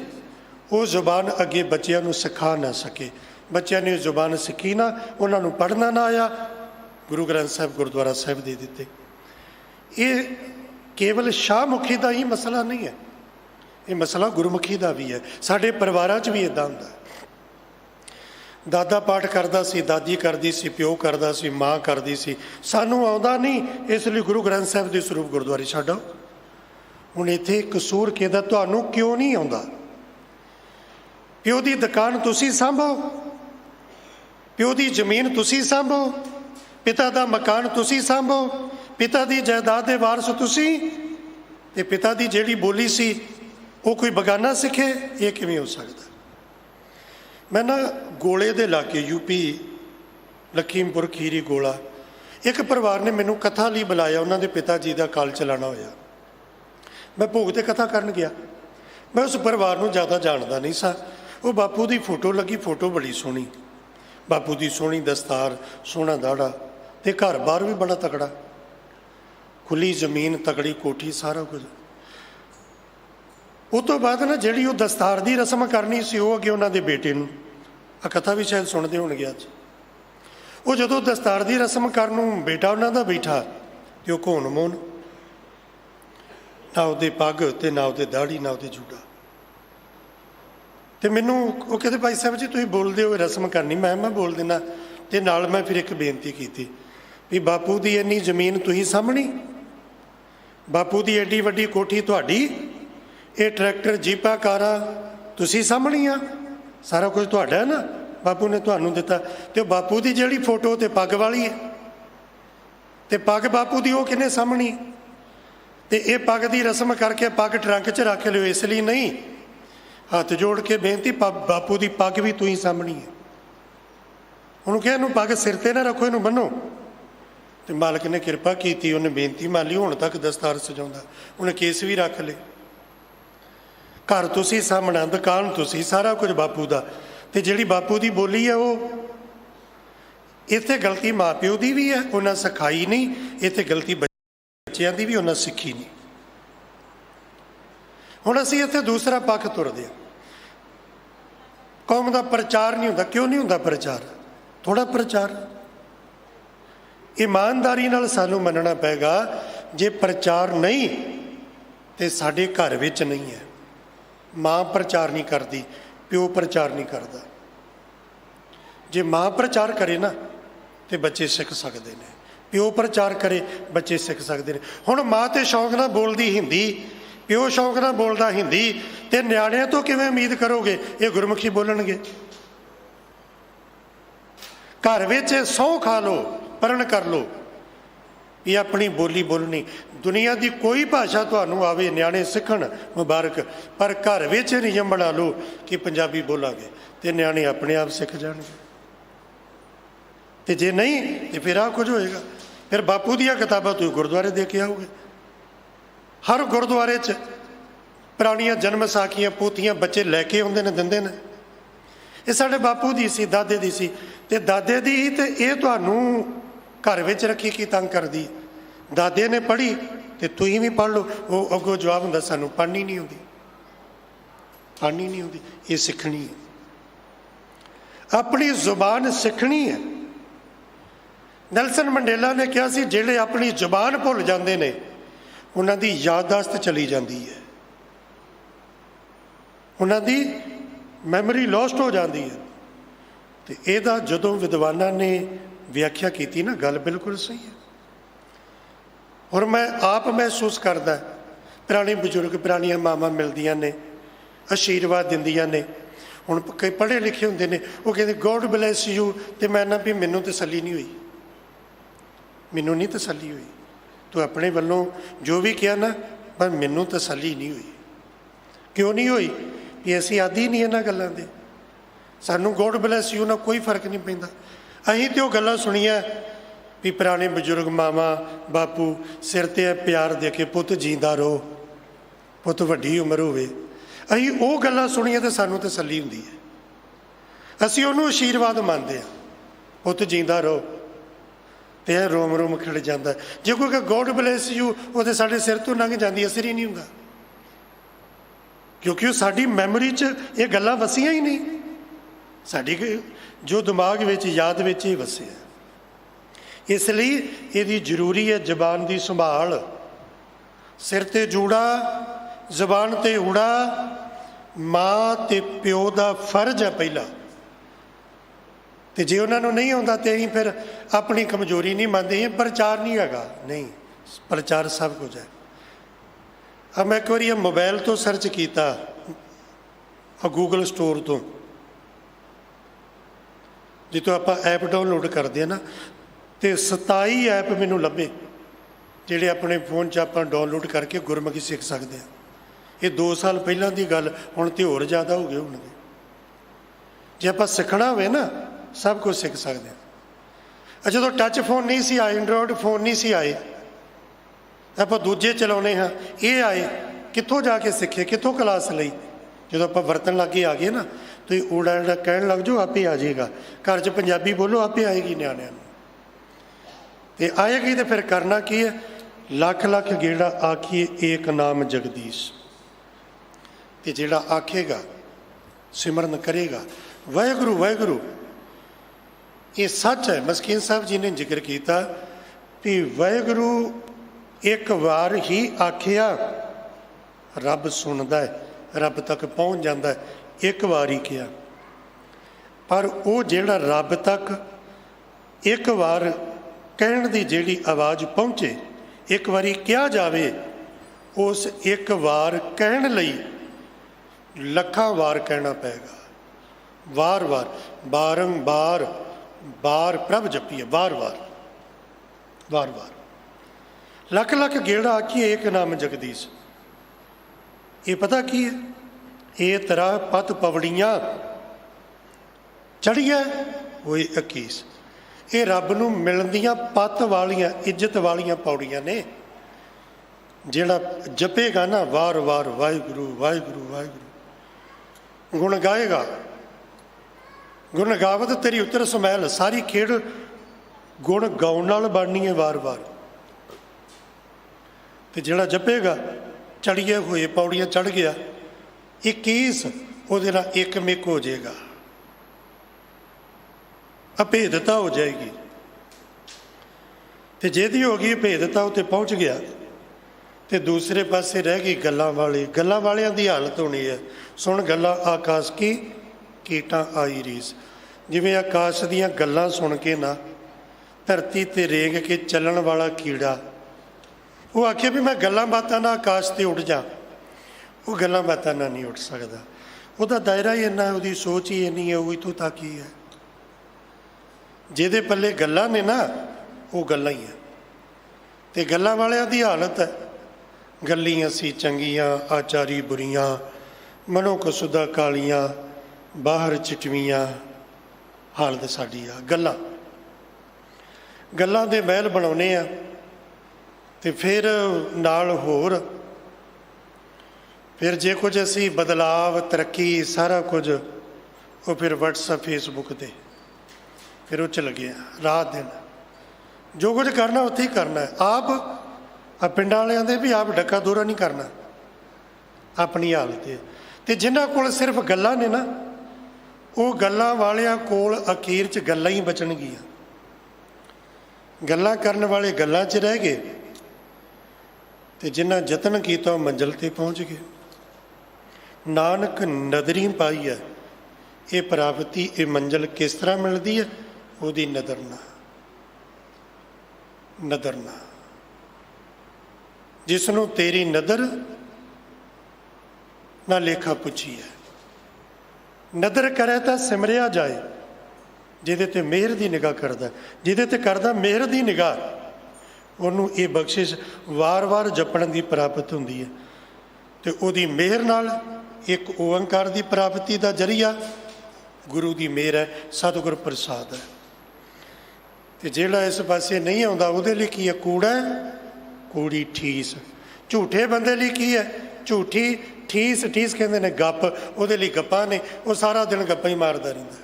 ਉਹ ਜ਼ੁਬਾਨ ਅੱਗੇ ਬੱਚਿਆਂ ਨੂੰ ਸਿਖਾ ਨਾ ਸਕੇ। ਬੱਚਿਆਂ ਨੇ ਜ਼ੁਬਾਨ ਸਿੱਖੀ ਨਾ, ਉਹਨਾਂ ਨੂੰ ਪੜ੍ਹਨਾ ਨਾ ਆਇਆ, ਗੁਰੂ ਗ੍ਰੰਥ ਸਾਹਿਬ ਗੁਰਦੁਆਰਾ ਸਾਹਿਬ ਦੇ ਦਿੱਤੇ। ਇਹ ਕੇਵਲ ਸ਼ਾਹਮੁਖੀ ਦਾ ਹੀ ਮਸਲਾ ਨਹੀਂ ਹੈ, ਇਹ ਮਸਲਾ ਗੁਰਮੁਖੀ ਦਾ ਵੀ ਹੈ। ਸਾਡੇ ਪਰਿਵਾਰਾਂ 'ਚ ਵੀ ਇੱਦਾਂ ਹੁੰਦਾ। ਦਾਦਾ ਪਾਠ ਕਰਦਾ ਸੀ, ਦਾਦੀ ਕਰਦੀ ਸੀ, ਪਿਓ ਕਰਦਾ ਸੀ, ਮਾਂ ਕਰਦੀ ਸੀ, ਸਾਨੂੰ ਆਉਂਦਾ ਨਹੀਂ, ਇਸ ਲਈ ਗੁਰੂ ਗ੍ਰੰਥ ਸਾਹਿਬ ਦੇ ਸਰੂਪ ਗੁਰਦੁਆਰੇ ਛੱਡੋ। ਹੁਣ ਇੱਥੇ ਕਸੂਰ ਕਿਹਦਾ? ਤੁਹਾਨੂੰ ਕਿਉਂ ਨਹੀਂ ਆਉਂਦਾ? ਪਿਓ ਦੀ ਦੁਕਾਨ ਤੁਸੀਂ ਸਾਂਭੋ, ਪਿਓ ਦੀ ਜ਼ਮੀਨ ਤੁਸੀਂ ਸਾਂਭੋ, ਪਿਤਾ ਦਾ ਮਕਾਨ ਤੁਸੀਂ ਸਾਂਭੋ, ਪਿਤਾ ਦੀ ਜਾਇਦਾਦ ਦੇ ਵਾਰਸ ਤੁਸੀਂ, ਤੇ ਪਿਤਾ ਦੀ ਜਿਹੜੀ ਬੋਲੀ ਸੀ ਉਹ ਕੋਈ ਬਗਾਨਾ ਸਿੱਖੇ? ਇਹ ਕਿਵੇਂ ਹੋ ਸਕਦਾ? ਮੈਂ ਨਾ ਗੋਲੇ ਦੇ ਇਲਾਕੇ ਯੂਪੀ ਲਖੀਮਪੁਰ ਖੀਰੀ ਗੋਲਾ, ਇੱਕ ਪਰਿਵਾਰ ਨੇ ਮੈਨੂੰ ਕਥਾ ਲਈ ਬੁਲਾਇਆ। ਉਹਨਾਂ ਦੇ ਪਿਤਾ ਜੀ ਦਾ ਕਾਲ ਚਲਾਣਾ ਹੋਇਆ। ਮੈਂ ਭੋਗ ਤੇ ਕਥਾ ਕਰਨ ਗਿਆ। ਮੈਂ ਉਸ ਪਰਿਵਾਰ ਨੂੰ ਜ਼ਿਆਦਾ ਜਾਣਦਾ ਨਹੀਂ ਸਾਂ। ਉਹ ਬਾਪੂ ਦੀ ਫੋਟੋ ਲੱਗੀ, ਫੋਟੋ ਬੜੀ ਸੋਹਣੀ, ਬਾਪੂ ਦੀ ਸੋਹਣੀ ਦਸਤਾਰ, ਸੋਹਣਾ ਦਾੜਾ, ਤੇ ਘਰ ਬਾਹਰ ਵੀ ਬੜਾ ਤਕੜਾ, ਖੁੱਲੀ ਜ਼ਮੀਨ, ਤਕੜੀ ਕੋਠੀ, ਸਾਰਾ ਕੁਝ। ਉਹ ਤੋਂ ਬਾਅਦ ਨਾ ਜਿਹੜੀ ਉਹ ਦਸਤਾਰ ਦੀ ਰਸਮ ਕਰਨੀ ਸੀ ਉਹ ਅੱਗੇ ਉਹਨਾਂ ਦੇ ਬੇਟੇ ਨੂੰ, ਆ ਕਥਾ ਵੀ ਸ਼ਾਇਦ ਸੁਣਦੇ ਹੋਣਗੇ ਅੱਜ। ਉਹ ਜਦੋਂ ਦਸਤਾਰ ਦੀ ਰਸਮ ਕਰਨ ਨੂੰ ਬੇਟਾ ਉਹਨਾਂ ਦਾ ਬੈਠਾ ਤੇ ਉਹ ਘੋਣ ਮੋਨ, ਨਾ ਉਹਦੇ ਪੱਗ ਤੇ ਨਾ ਉਹਦੇ ਦਾੜੀ, ਨਾ ਉਹਦੇ ਜੂੜਾ। ਤੇ ਮੈਨੂੰ ਉਹ ਕਹਿੰਦੇ ਭਾਈ ਸਾਹਿਬ ਜੀ ਤੁਸੀਂ ਬੋਲਦੇ ਹੋ ਰਸਮ ਕਰਨੀ। ਮੈਂ ਬੋਲ ਦਿੰਦਾ। ਤੇ ਨਾਲ ਮੈਂ ਫਿਰ ਇੱਕ ਬੇਨਤੀ ਕੀਤੀ ਵੀ ਬਾਪੂ ਦੀ ਇੰਨੀ ਜ਼ਮੀਨ ਤੁਸੀਂ ਸਾਂਭਣੀ, ਬਾਪੂ ਦੀ ਐਡੀ ਵੱਡੀ ਕੋਠੀ ਤੁਹਾਡੀ, ਇਹ ਟਰੈਕਟਰ ਜੀਪਾਂ ਕਾਰਾਂ ਤੁਸੀਂ ਸਾਂਭਣੀਆਂ, ਸਾਰਾ ਕੁਝ ਤੁਹਾਡਾ ਹੈ ਨਾ, ਬਾਪੂ ਨੇ ਤੁਹਾਨੂੰ ਦਿੱਤਾ। ਤੇ ਉਹ ਬਾਪੂ ਦੀ ਜਿਹੜੀ ਫੋਟੋ ਤੇ ਪੱਗ ਵਾਲੀ ਹੈ, ਤੇ ਪੱਗ ਬਾਪੂ ਦੀ ਉਹ ਕਿਹਨੇ ਸਾਂਭਣੀ? ਤੇ ਇਹ ਪੱਗ ਦੀ ਰਸਮ ਕਰਕੇ ਪੱਗ ਟਰੰਕ 'ਚ ਰੱਖ ਲਿਓ, ਇਸ ਲਈ ਨਹੀਂ। ਹੱਥ ਜੋੜ ਕੇ ਬੇਨਤੀ, ਬਾਪੂ ਦੀ ਪੱਗ ਵੀ ਤੁਸੀਂ ਸਾਂਭਣੀ ਹੈ। ਉਹਨੂੰ ਕਿਹਾ ਇਹਨੂੰ ਪੱਗ ਸਿਰ ਤੇ ਨਾ ਰੱਖੋ, ਇਹਨੂੰ ਬੰਨੋ। ਤੇ ਮਾਲਕ ਨੇ ਕਿਰਪਾ ਕੀਤੀ, ਉਹਨੇ ਬੇਨਤੀ ਮੰਨ ਲਈ। ਹੁਣ ਤੱਕ ਦਸਤਾਰ ਸਜਾਉਂਦਾ, ਉਹਨੇ ਕੇਸ ਵੀ ਰੱਖ ਲਏ। ਘਰ ਤੁਸੀਂ ਸਾਂਭਣਾ, ਦੁਕਾਨ ਤੁਸੀਂ, ਸਾਰਾ ਕੁਝ ਬਾਪੂ ਦਾ। ਤੇ ਜਿਹੜੀ ਬਾਪੂ ਦੀ ਬੋਲੀ ਹੈ ਉਹ, ਇੱਥੇ ਗਲਤੀ ਮਾਂ ਪਿਓ ਦੀ ਵੀ ਹੈ, ਉਹਨਾਂ ਸਿਖਾਈ ਨਹੀਂ। ਇੱਥੇ ਗਲਤੀ ਬੱਚਿਆਂ ਦੀ ਵੀ, ਉਹਨਾਂ ਸਿੱਖੀ ਨਹੀਂ। ਹੁਣ ਅਸੀਂ ਇੱਥੇ ਦੂਸਰਾ ਪੱਖ ਤੁਰਦੇ ਹਾਂ। ਕੌਮ ਦਾ ਪ੍ਰਚਾਰ ਨਹੀਂ ਹੁੰਦਾ। ਕਿਉਂ ਨਹੀਂ ਹੁੰਦਾ ਪ੍ਰਚਾਰ? ਥੋੜਾ ਪ੍ਰਚਾਰ ਇਮਾਨਦਾਰੀ ਨਾਲ ਸਾਨੂੰ ਮੰਨਣਾ ਪਏਗਾ। ਜੇ ਪ੍ਰਚਾਰ ਨਹੀਂ ਤੇ ਸਾਡੇ ਘਰ ਵਿੱਚ ਨਹੀਂ ਹੈ। ਮਾਂ ਪ੍ਰਚਾਰ ਨਹੀਂ ਕਰਦੀ, ਪਿਓ ਪ੍ਰਚਾਰ ਨਹੀਂ ਕਰਦਾ। ਜੇ ਮਾਂ ਪ੍ਰਚਾਰ ਕਰੇ ਨਾ ਤੇ ਬੱਚੇ ਸਿੱਖ ਸਕਦੇ ਨੇ, ਪਿਓ ਪ੍ਰਚਾਰ ਕਰੇ ਬੱਚੇ ਸਿੱਖ ਸਕਦੇ ਨੇ। ਹੁਣ ਮਾਂ ਤੇ ਸ਼ੌਂਕ ਨਾਲ ਬੋਲਦੀ ਹਿੰਦੀ, ਪਿਓ ਸ਼ੌਂਕ ਨਾਲ ਬੋਲਦਾ ਹਿੰਦੀ, ਤੇ ਨਿਆਣਿਆਂ ਤੋਂ ਕਿਵੇਂ ਉਮੀਦ ਕਰੋਗੇ ਇਹ ਗੁਰਮੁਖੀ ਬੋਲਣਗੇ? ਘਰ ਵਿੱਚ ਸਹੁੰ ਖਾ ਲਓ, ਪਰਣ ਕਰ ਲਓ ਇਹ ਆਪਣੀ ਬੋਲੀ ਬੋਲਣੀ। ਦੁਨੀਆ ਦੀ ਕੋਈ ਭਾਸ਼ਾ ਤੁਹਾਨੂੰ ਆਵੇ, ਨਿਆਣੇ ਸਿੱਖਣ, ਮੁਬਾਰਕ। ਪਰ ਘਰ ਵਿੱਚ ਨਿਯਮ ਬਣਾ ਲਓ ਕਿ ਪੰਜਾਬੀ ਬੋਲਾਂਗੇ ਤੇ ਨਿਆਣੇ ਆਪਣੇ ਆਪ ਸਿੱਖ ਜਾਣਗੇ। ਤੇ ਜੇ ਨਹੀਂ ਤੇ ਫਿਰ ਆਹ ਕੁਝ ਹੋਏਗਾ। ਫਿਰ ਬਾਪੂ ਦੀਆਂ ਕਿਤਾਬਾਂ ਤੁਸੀਂ ਗੁਰਦੁਆਰੇ ਦੇ ਕੇ ਆਓਗੇ। ਹਰ ਗੁਰਦੁਆਰੇ 'ਚ ਪੁਰਾਣੀਆਂ ਜਨਮ ਸਾਖੀਆਂ, ਪੋਥੀਆਂ ਬੱਚੇ ਲੈ ਕੇ ਆਉਂਦੇ ਨੇ, ਦਿੰਦੇ ਨੇ। ਇਹ ਸਾਡੇ ਬਾਪੂ ਦੀ ਸੀ, ਦਾਦੇ ਦੀ ਸੀ, ਤੇ ਦਾਦੇ ਦੀ। ਤੇ ਇਹ ਤੁਹਾਨੂੰ ਘਰ ਵਿੱਚ ਰੱਖੀ ਕੀ ਤੰਗ ਕਰਦੀ? ਦਾਦੇ ਨੇ ਪੜ੍ਹੀ ਤੇ ਤੁਸੀਂ ਵੀ ਪੜ੍ਹ ਲਓ। ਉਹ ਅੱਗੋਂ ਜਵਾਬ ਹੁੰਦਾ ਸਾਨੂੰ ਪੜ੍ਹਨੀ ਨਹੀਂ ਆਉਂਦੀ, ਪੜ੍ਹਨੀ ਨਹੀਂ ਆਉਂਦੀ। ਇਹ ਸਿੱਖਣੀ ਹੈ, ਆਪਣੀ ਜ਼ੁਬਾਨ ਸਿੱਖਣੀ ਹੈ। ਨੈਲਸਨ ਮੰਡੇਲਾ ਨੇ ਕਿਹਾ ਸੀ ਜਿਹੜੇ ਆਪਣੀ ਜ਼ੁਬਾਨ ਭੁੱਲ ਜਾਂਦੇ ਨੇ ਉਹਨਾਂ ਦੀ ਯਾਦਦਾਸ਼ਤ ਚਲੀ ਜਾਂਦੀ ਹੈ, ਉਹਨਾਂ ਦੀ ਮੈਮਰੀ ਲੋਸਟ ਹੋ ਜਾਂਦੀ ਹੈ। ਤੇ ਇਹਦਾ ਜਦੋਂ ਵਿਦਵਾਨਾਂ ਨੇ ਵਿਆਖਿਆ ਕੀਤੀ ਨਾ, ਗੱਲ ਬਿਲਕੁਲ ਸਹੀ ਹੈ। और मैं आप महसूस करदा पुराने बजुर्ग पुरानियां मावां मिलदियां ने आशीर्वाद दिंदियां ने। हुण कई पढ़े लिखे हुंदे ने वो कहंदे गॉड ब्लैस यू, ते मैं ना भी मैनूं तसल्ली नहीं हुई, मैनूं नहीं तसल्ली हुई। तू अपने वल्लों जो भी किया ना, पर मैनूं तसल्ली नहीं हुई। क्यों नहीं हुई? कि असीं आदी नहीं इन्हां गल्लां दे। सानूं गॉड ब्लैस यू नाल कोई फर्क नहीं पैंदा। असीं ते ओह गल्लां सुणीआं भी पुराने बजुर्ग मावां बापू सिर ते प्यार दे के पुੱਤ जींदा रहो, पुੱਤ वड्डी उम्र होवे। असीं ओह गल्लां सुणीआं ते सानूं तसल्ली हुंदी है। असीं ओहनूं आशीर्वाद मंनदे आ, पुੱਤ जींदा रहो, ते रोम रोम खिड़ जाता। जे कोई गॉड ब्लैस यू, वो तो साढ़े सिर तो लंघ जाती, असर ही नहीं होंदा, क्योंकि वो साड़ी मैमोरी च ये गल्लां वसियां ही नहीं, साड़ी जो दिमाग विच याद विच ही वसिया। इसलिए ये जरूरी है जबान की संभाल। सिर ते जूड़ा जबान ते उड़ा, माँ ते प्यो का फर्ज है पहला। तो जे उन्होंने नहीं आता तो अं फिर अपनी कमजोरी नहीं मानते, प्रचार नहीं हैगा, नहीं प्रचार सब कुछ है। अब मैं एक बार मोबाइल तो सर्च किया गूगल स्टोर तो, जितों आप ऐप डाउनलोड करते हैं ना, तो 27 ऐप मैनू लभे जोड़े अपने फोन च आप डाउनलोड करके गुरमुखी सीख सकते हैं। ये 2 साल पहलों की गल, हुण तो होर ज़्यादा हो गए होणगे। जे आप सीखना हो ना, सब कुछ सीख सकते हैं। जो टच फोन नहीं सी आए, एंड्रॉयड फोन नहीं सी आए, आप दूजे चलाने हाँ, ये आए कितों जाके सीखे, कितों क्लास ली। जो आप वरतन लगे आ गए ना, तो ऊड़ा एड़ा कहन लग जाओ, आपे आ जाएगा। घर च पंजाबी बोलो, आपे आएगी न्याणिਆਂ ਨੂੰ। ते आएगी तो फिर करना की है, लख लख गेड़ा आखिए एक नाम जगदीश। तो जेड़ा आखेगा सिमरन करेगा वाहेगुरु वाहेगुरु, ये सच है। मस्कीन साहब जी ने जिक्र किया कि वाहेगुरु एक बार ही आखिया रब सुनता है, रब तक पहुँच जाता है, एक बार ही किया। पर वो जेड़ा रब तक एक बार कहण दी जेड़ी आवाज़ पहुँचे, एक बारी क्या जावे, उस एक बार कहण लई लखां वार कहना पेगा। वार वार बारंबार बार प्रभ जपिए, बार बार बार बार लख लख गेड़ा आखिए एक नाम जगदीश। ये पता की है, ये तरह पत पवड़ियाँ चढ़िया वही 21। ये रब नूं मिलदियां पत वालियां इज्जत वालियां पौड़ियां ने। जेड़ा जपेगा ना वार वार वाहिगुरु वाहिगुरु वाहिगुरु, गुण गाएगा, गुण गावत तेरी उतर समैल, सारी खेड़ गुण गाउण नाल बननी है वार वार। तो जेड़ा जपेगा चढ़िए हुए पौड़ियाँ चढ़ गया, 21 ਉਹਦੇ ਨਾਲ एकमिक हो जाएगा, अभेदता हो जाएगी। तो जेदी हो गई अभेदता उत्ते पहुँच गया, तो दूसरे पासे रह गई गल्लां वाली। गल्लां वालियां दी हालत होनी है, सुन गल्लां आकाश की कीटां आई रीस। जिवें आकाश दीयां गल्लां सुन के ना धरती ते रेंग के चलण वाला कीड़ा, वो आखे भी मैं गल्लां बातां नाल आकाश ते उड़ जा, वो गल्लां बातां नाल नहीं उड़ सकदा। ਉਹਦਾ दायरा ही इन्ना है, ਉਹਦੀ सोच ही इन्नी है, वो इतों तक ही है। ਜਿਹਦੇ पल्ले गल्लां ने ना, वो गल्लां ही है। तो गल्लां वालियां दी हालत है, गल्ली असी चंगियां आचारी बुरियां, मनो कसुदा कालियां बाहर चिटवियां, हालत साडी आ। गल्लां गल्लां दे महल बनाउने आ, ते फिर नाल होर फिर जे कुछ असी बदलाव तरक्की सारा कुछ वो फिर व्हाट्सएप फेसबुक ते फिर वो च लगे रात दिन जो कुछ करना उत्थे ही करना है। आप पिंडां वालियां दे भी आप डक्का दोहरा नहीं करना अपनी हालत है। तो जिन्हां कोल सिर्फ गल्लां ने ना, वो गल्लां वालियां कोल अखीर च गल्लां ही बचणगीਆਂ। गल्लां करन वाले गल्लां च रह गए, तो जिन्हां यतन कीता मंजिल ते पहुँच गए। नानक नदरी पाई है, ये प्राप्ति ये मंजिल किस तरह मिलती है, ਉਹਦੀ नदर ना नदर ना। जिसनों तेरी नदर ना लेखा पुछी है। नदर करे तो सिमरिया जाए, जिहदे ते मेहर की निगाह करदा, जिहदे ते करदा मेहर की निगाह, उन्होंने ये बख्शिश वार वार जपण की प्राप्त होंदी है। तो उहदी मेहर नाल एक ओंकार की प्राप्ति का जरिया गुरु की मेहर है, सतगुर प्रसाद है। तो जिहड़ा इस पासे नहीं आता उहदे लई की है? कूड़ा कूड़ी ठीस। झूठे बंदे लई की है? झूठी ठीस। ठीस कहते हैं गप, उहदे लई गप्पां ने, वो सारा दिन गप्पां ही मारदा रहिंदा।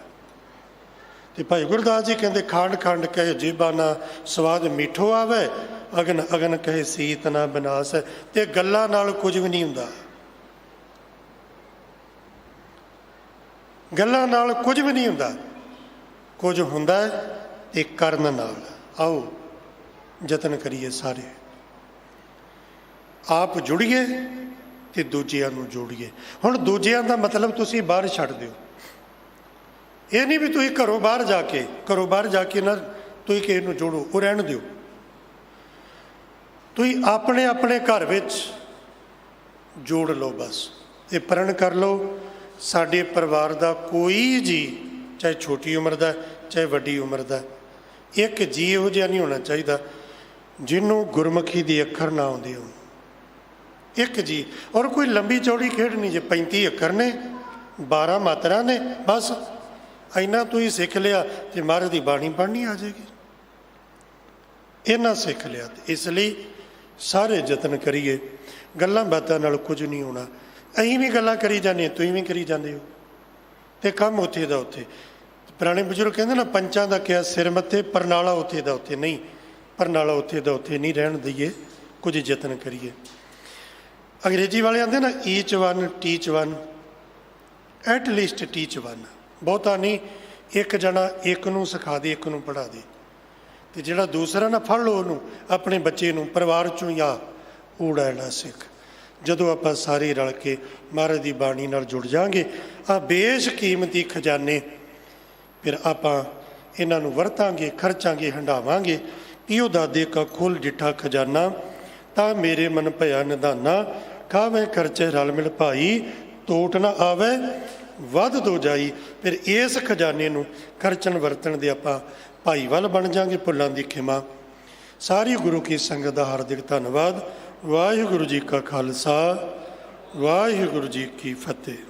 तो भाई गुरदास जी कहते खांड खांड कहे जीबा ना स्वाद मीठो आवे, अगन अगन कहे सीत ना बनास। ते गल्लां नाल कुछ भी नहीं हुंदा, गल्लां नाल कुछ भी नहीं हुंदा, कुछ हुंदा है ते करन नाल। आओ यतन करिए सारे, आप जुड़िए ते दूजिਆਂ ਨੂੰ जोड़िए। हुण दूजिਆਂ ਦਾ मतलब तुसीं बाहर छੱਡ दिओ। ਇਹ नहीं भी तुसीं घरों बाहर जाके ना तुसीं किसे ਨੂੰ जोड़ो, ਉਹ ਰਹਿਣ ਦਿਓ। तुसीं अपने अपने घर विच जोड़ लो, बस ये प्रण कर लो। साडे परिवार का कोई जी, चाहे छोटी उम्र का चाहे वड्डी उम्र का, एक जी इहो जिहा नहीं होना चाहिए जिन्हों गुरमुखी दी अखर ना आउंदे होण। एक जी, और कोई लंबी चौड़ी खेड नहीं जे। 35 अखर ने, 12 मात्रा ने, बस इन्ना तो ही सीख लिया तो महाराज की बाणी पढ़नी आ जाएगी। इन्ना सीख लिया, इसलिए सारे यतन करिए। गल्लां बातां नाल कुछ नहीं होना। असीं भी गल्लां करी जाने, तुसीं भी करी जाते हो, तो काम उत्थे दा उत्थे। पुराने बजुर्ग कहते ना, पंचां दा क्या सिर मत्थे, परनाला उत्थे दा उत्थे। नहीं, परनाला उत्थे दा उत्थे नहीं रहन दईए, कुछ यतन करिए। अंग्रेजी वाले आते ना, each one teach one, at least teach one. बहुता नहीं, एक जना एक नूं सिखा दे, एक नूं पढ़ा दे, तो जिहड़ा दूसरा ना फड़ लो उन्होंने, अपने बच्चे नूं परिवार चों या ऊड़ा सिख। जदों आपां सारे रल के महाराज की बाणी नाल जुड़ जाएंगे, आ बेशकीमती खजाने फिर आपां इन्हां नूं वरतांगे, खर्चांगे, हंडावांगे। पिओ दादे का खोल डिठा खजाना, ता मेरे मन भया निधाना। खावे खर्चे रल मिल भाई, टोट ना आवे वध दो जाई। फिर इस खजाने नूं खर्चण वरतण दे आपां भाईवाल बन जाएंगे। भुल्लां दी खिमा। सारी गुरु की संगत का हार्दिक धन्यवाद। वाहिगुरू जी का खालसा, वाहिगुरू जी की फतेह।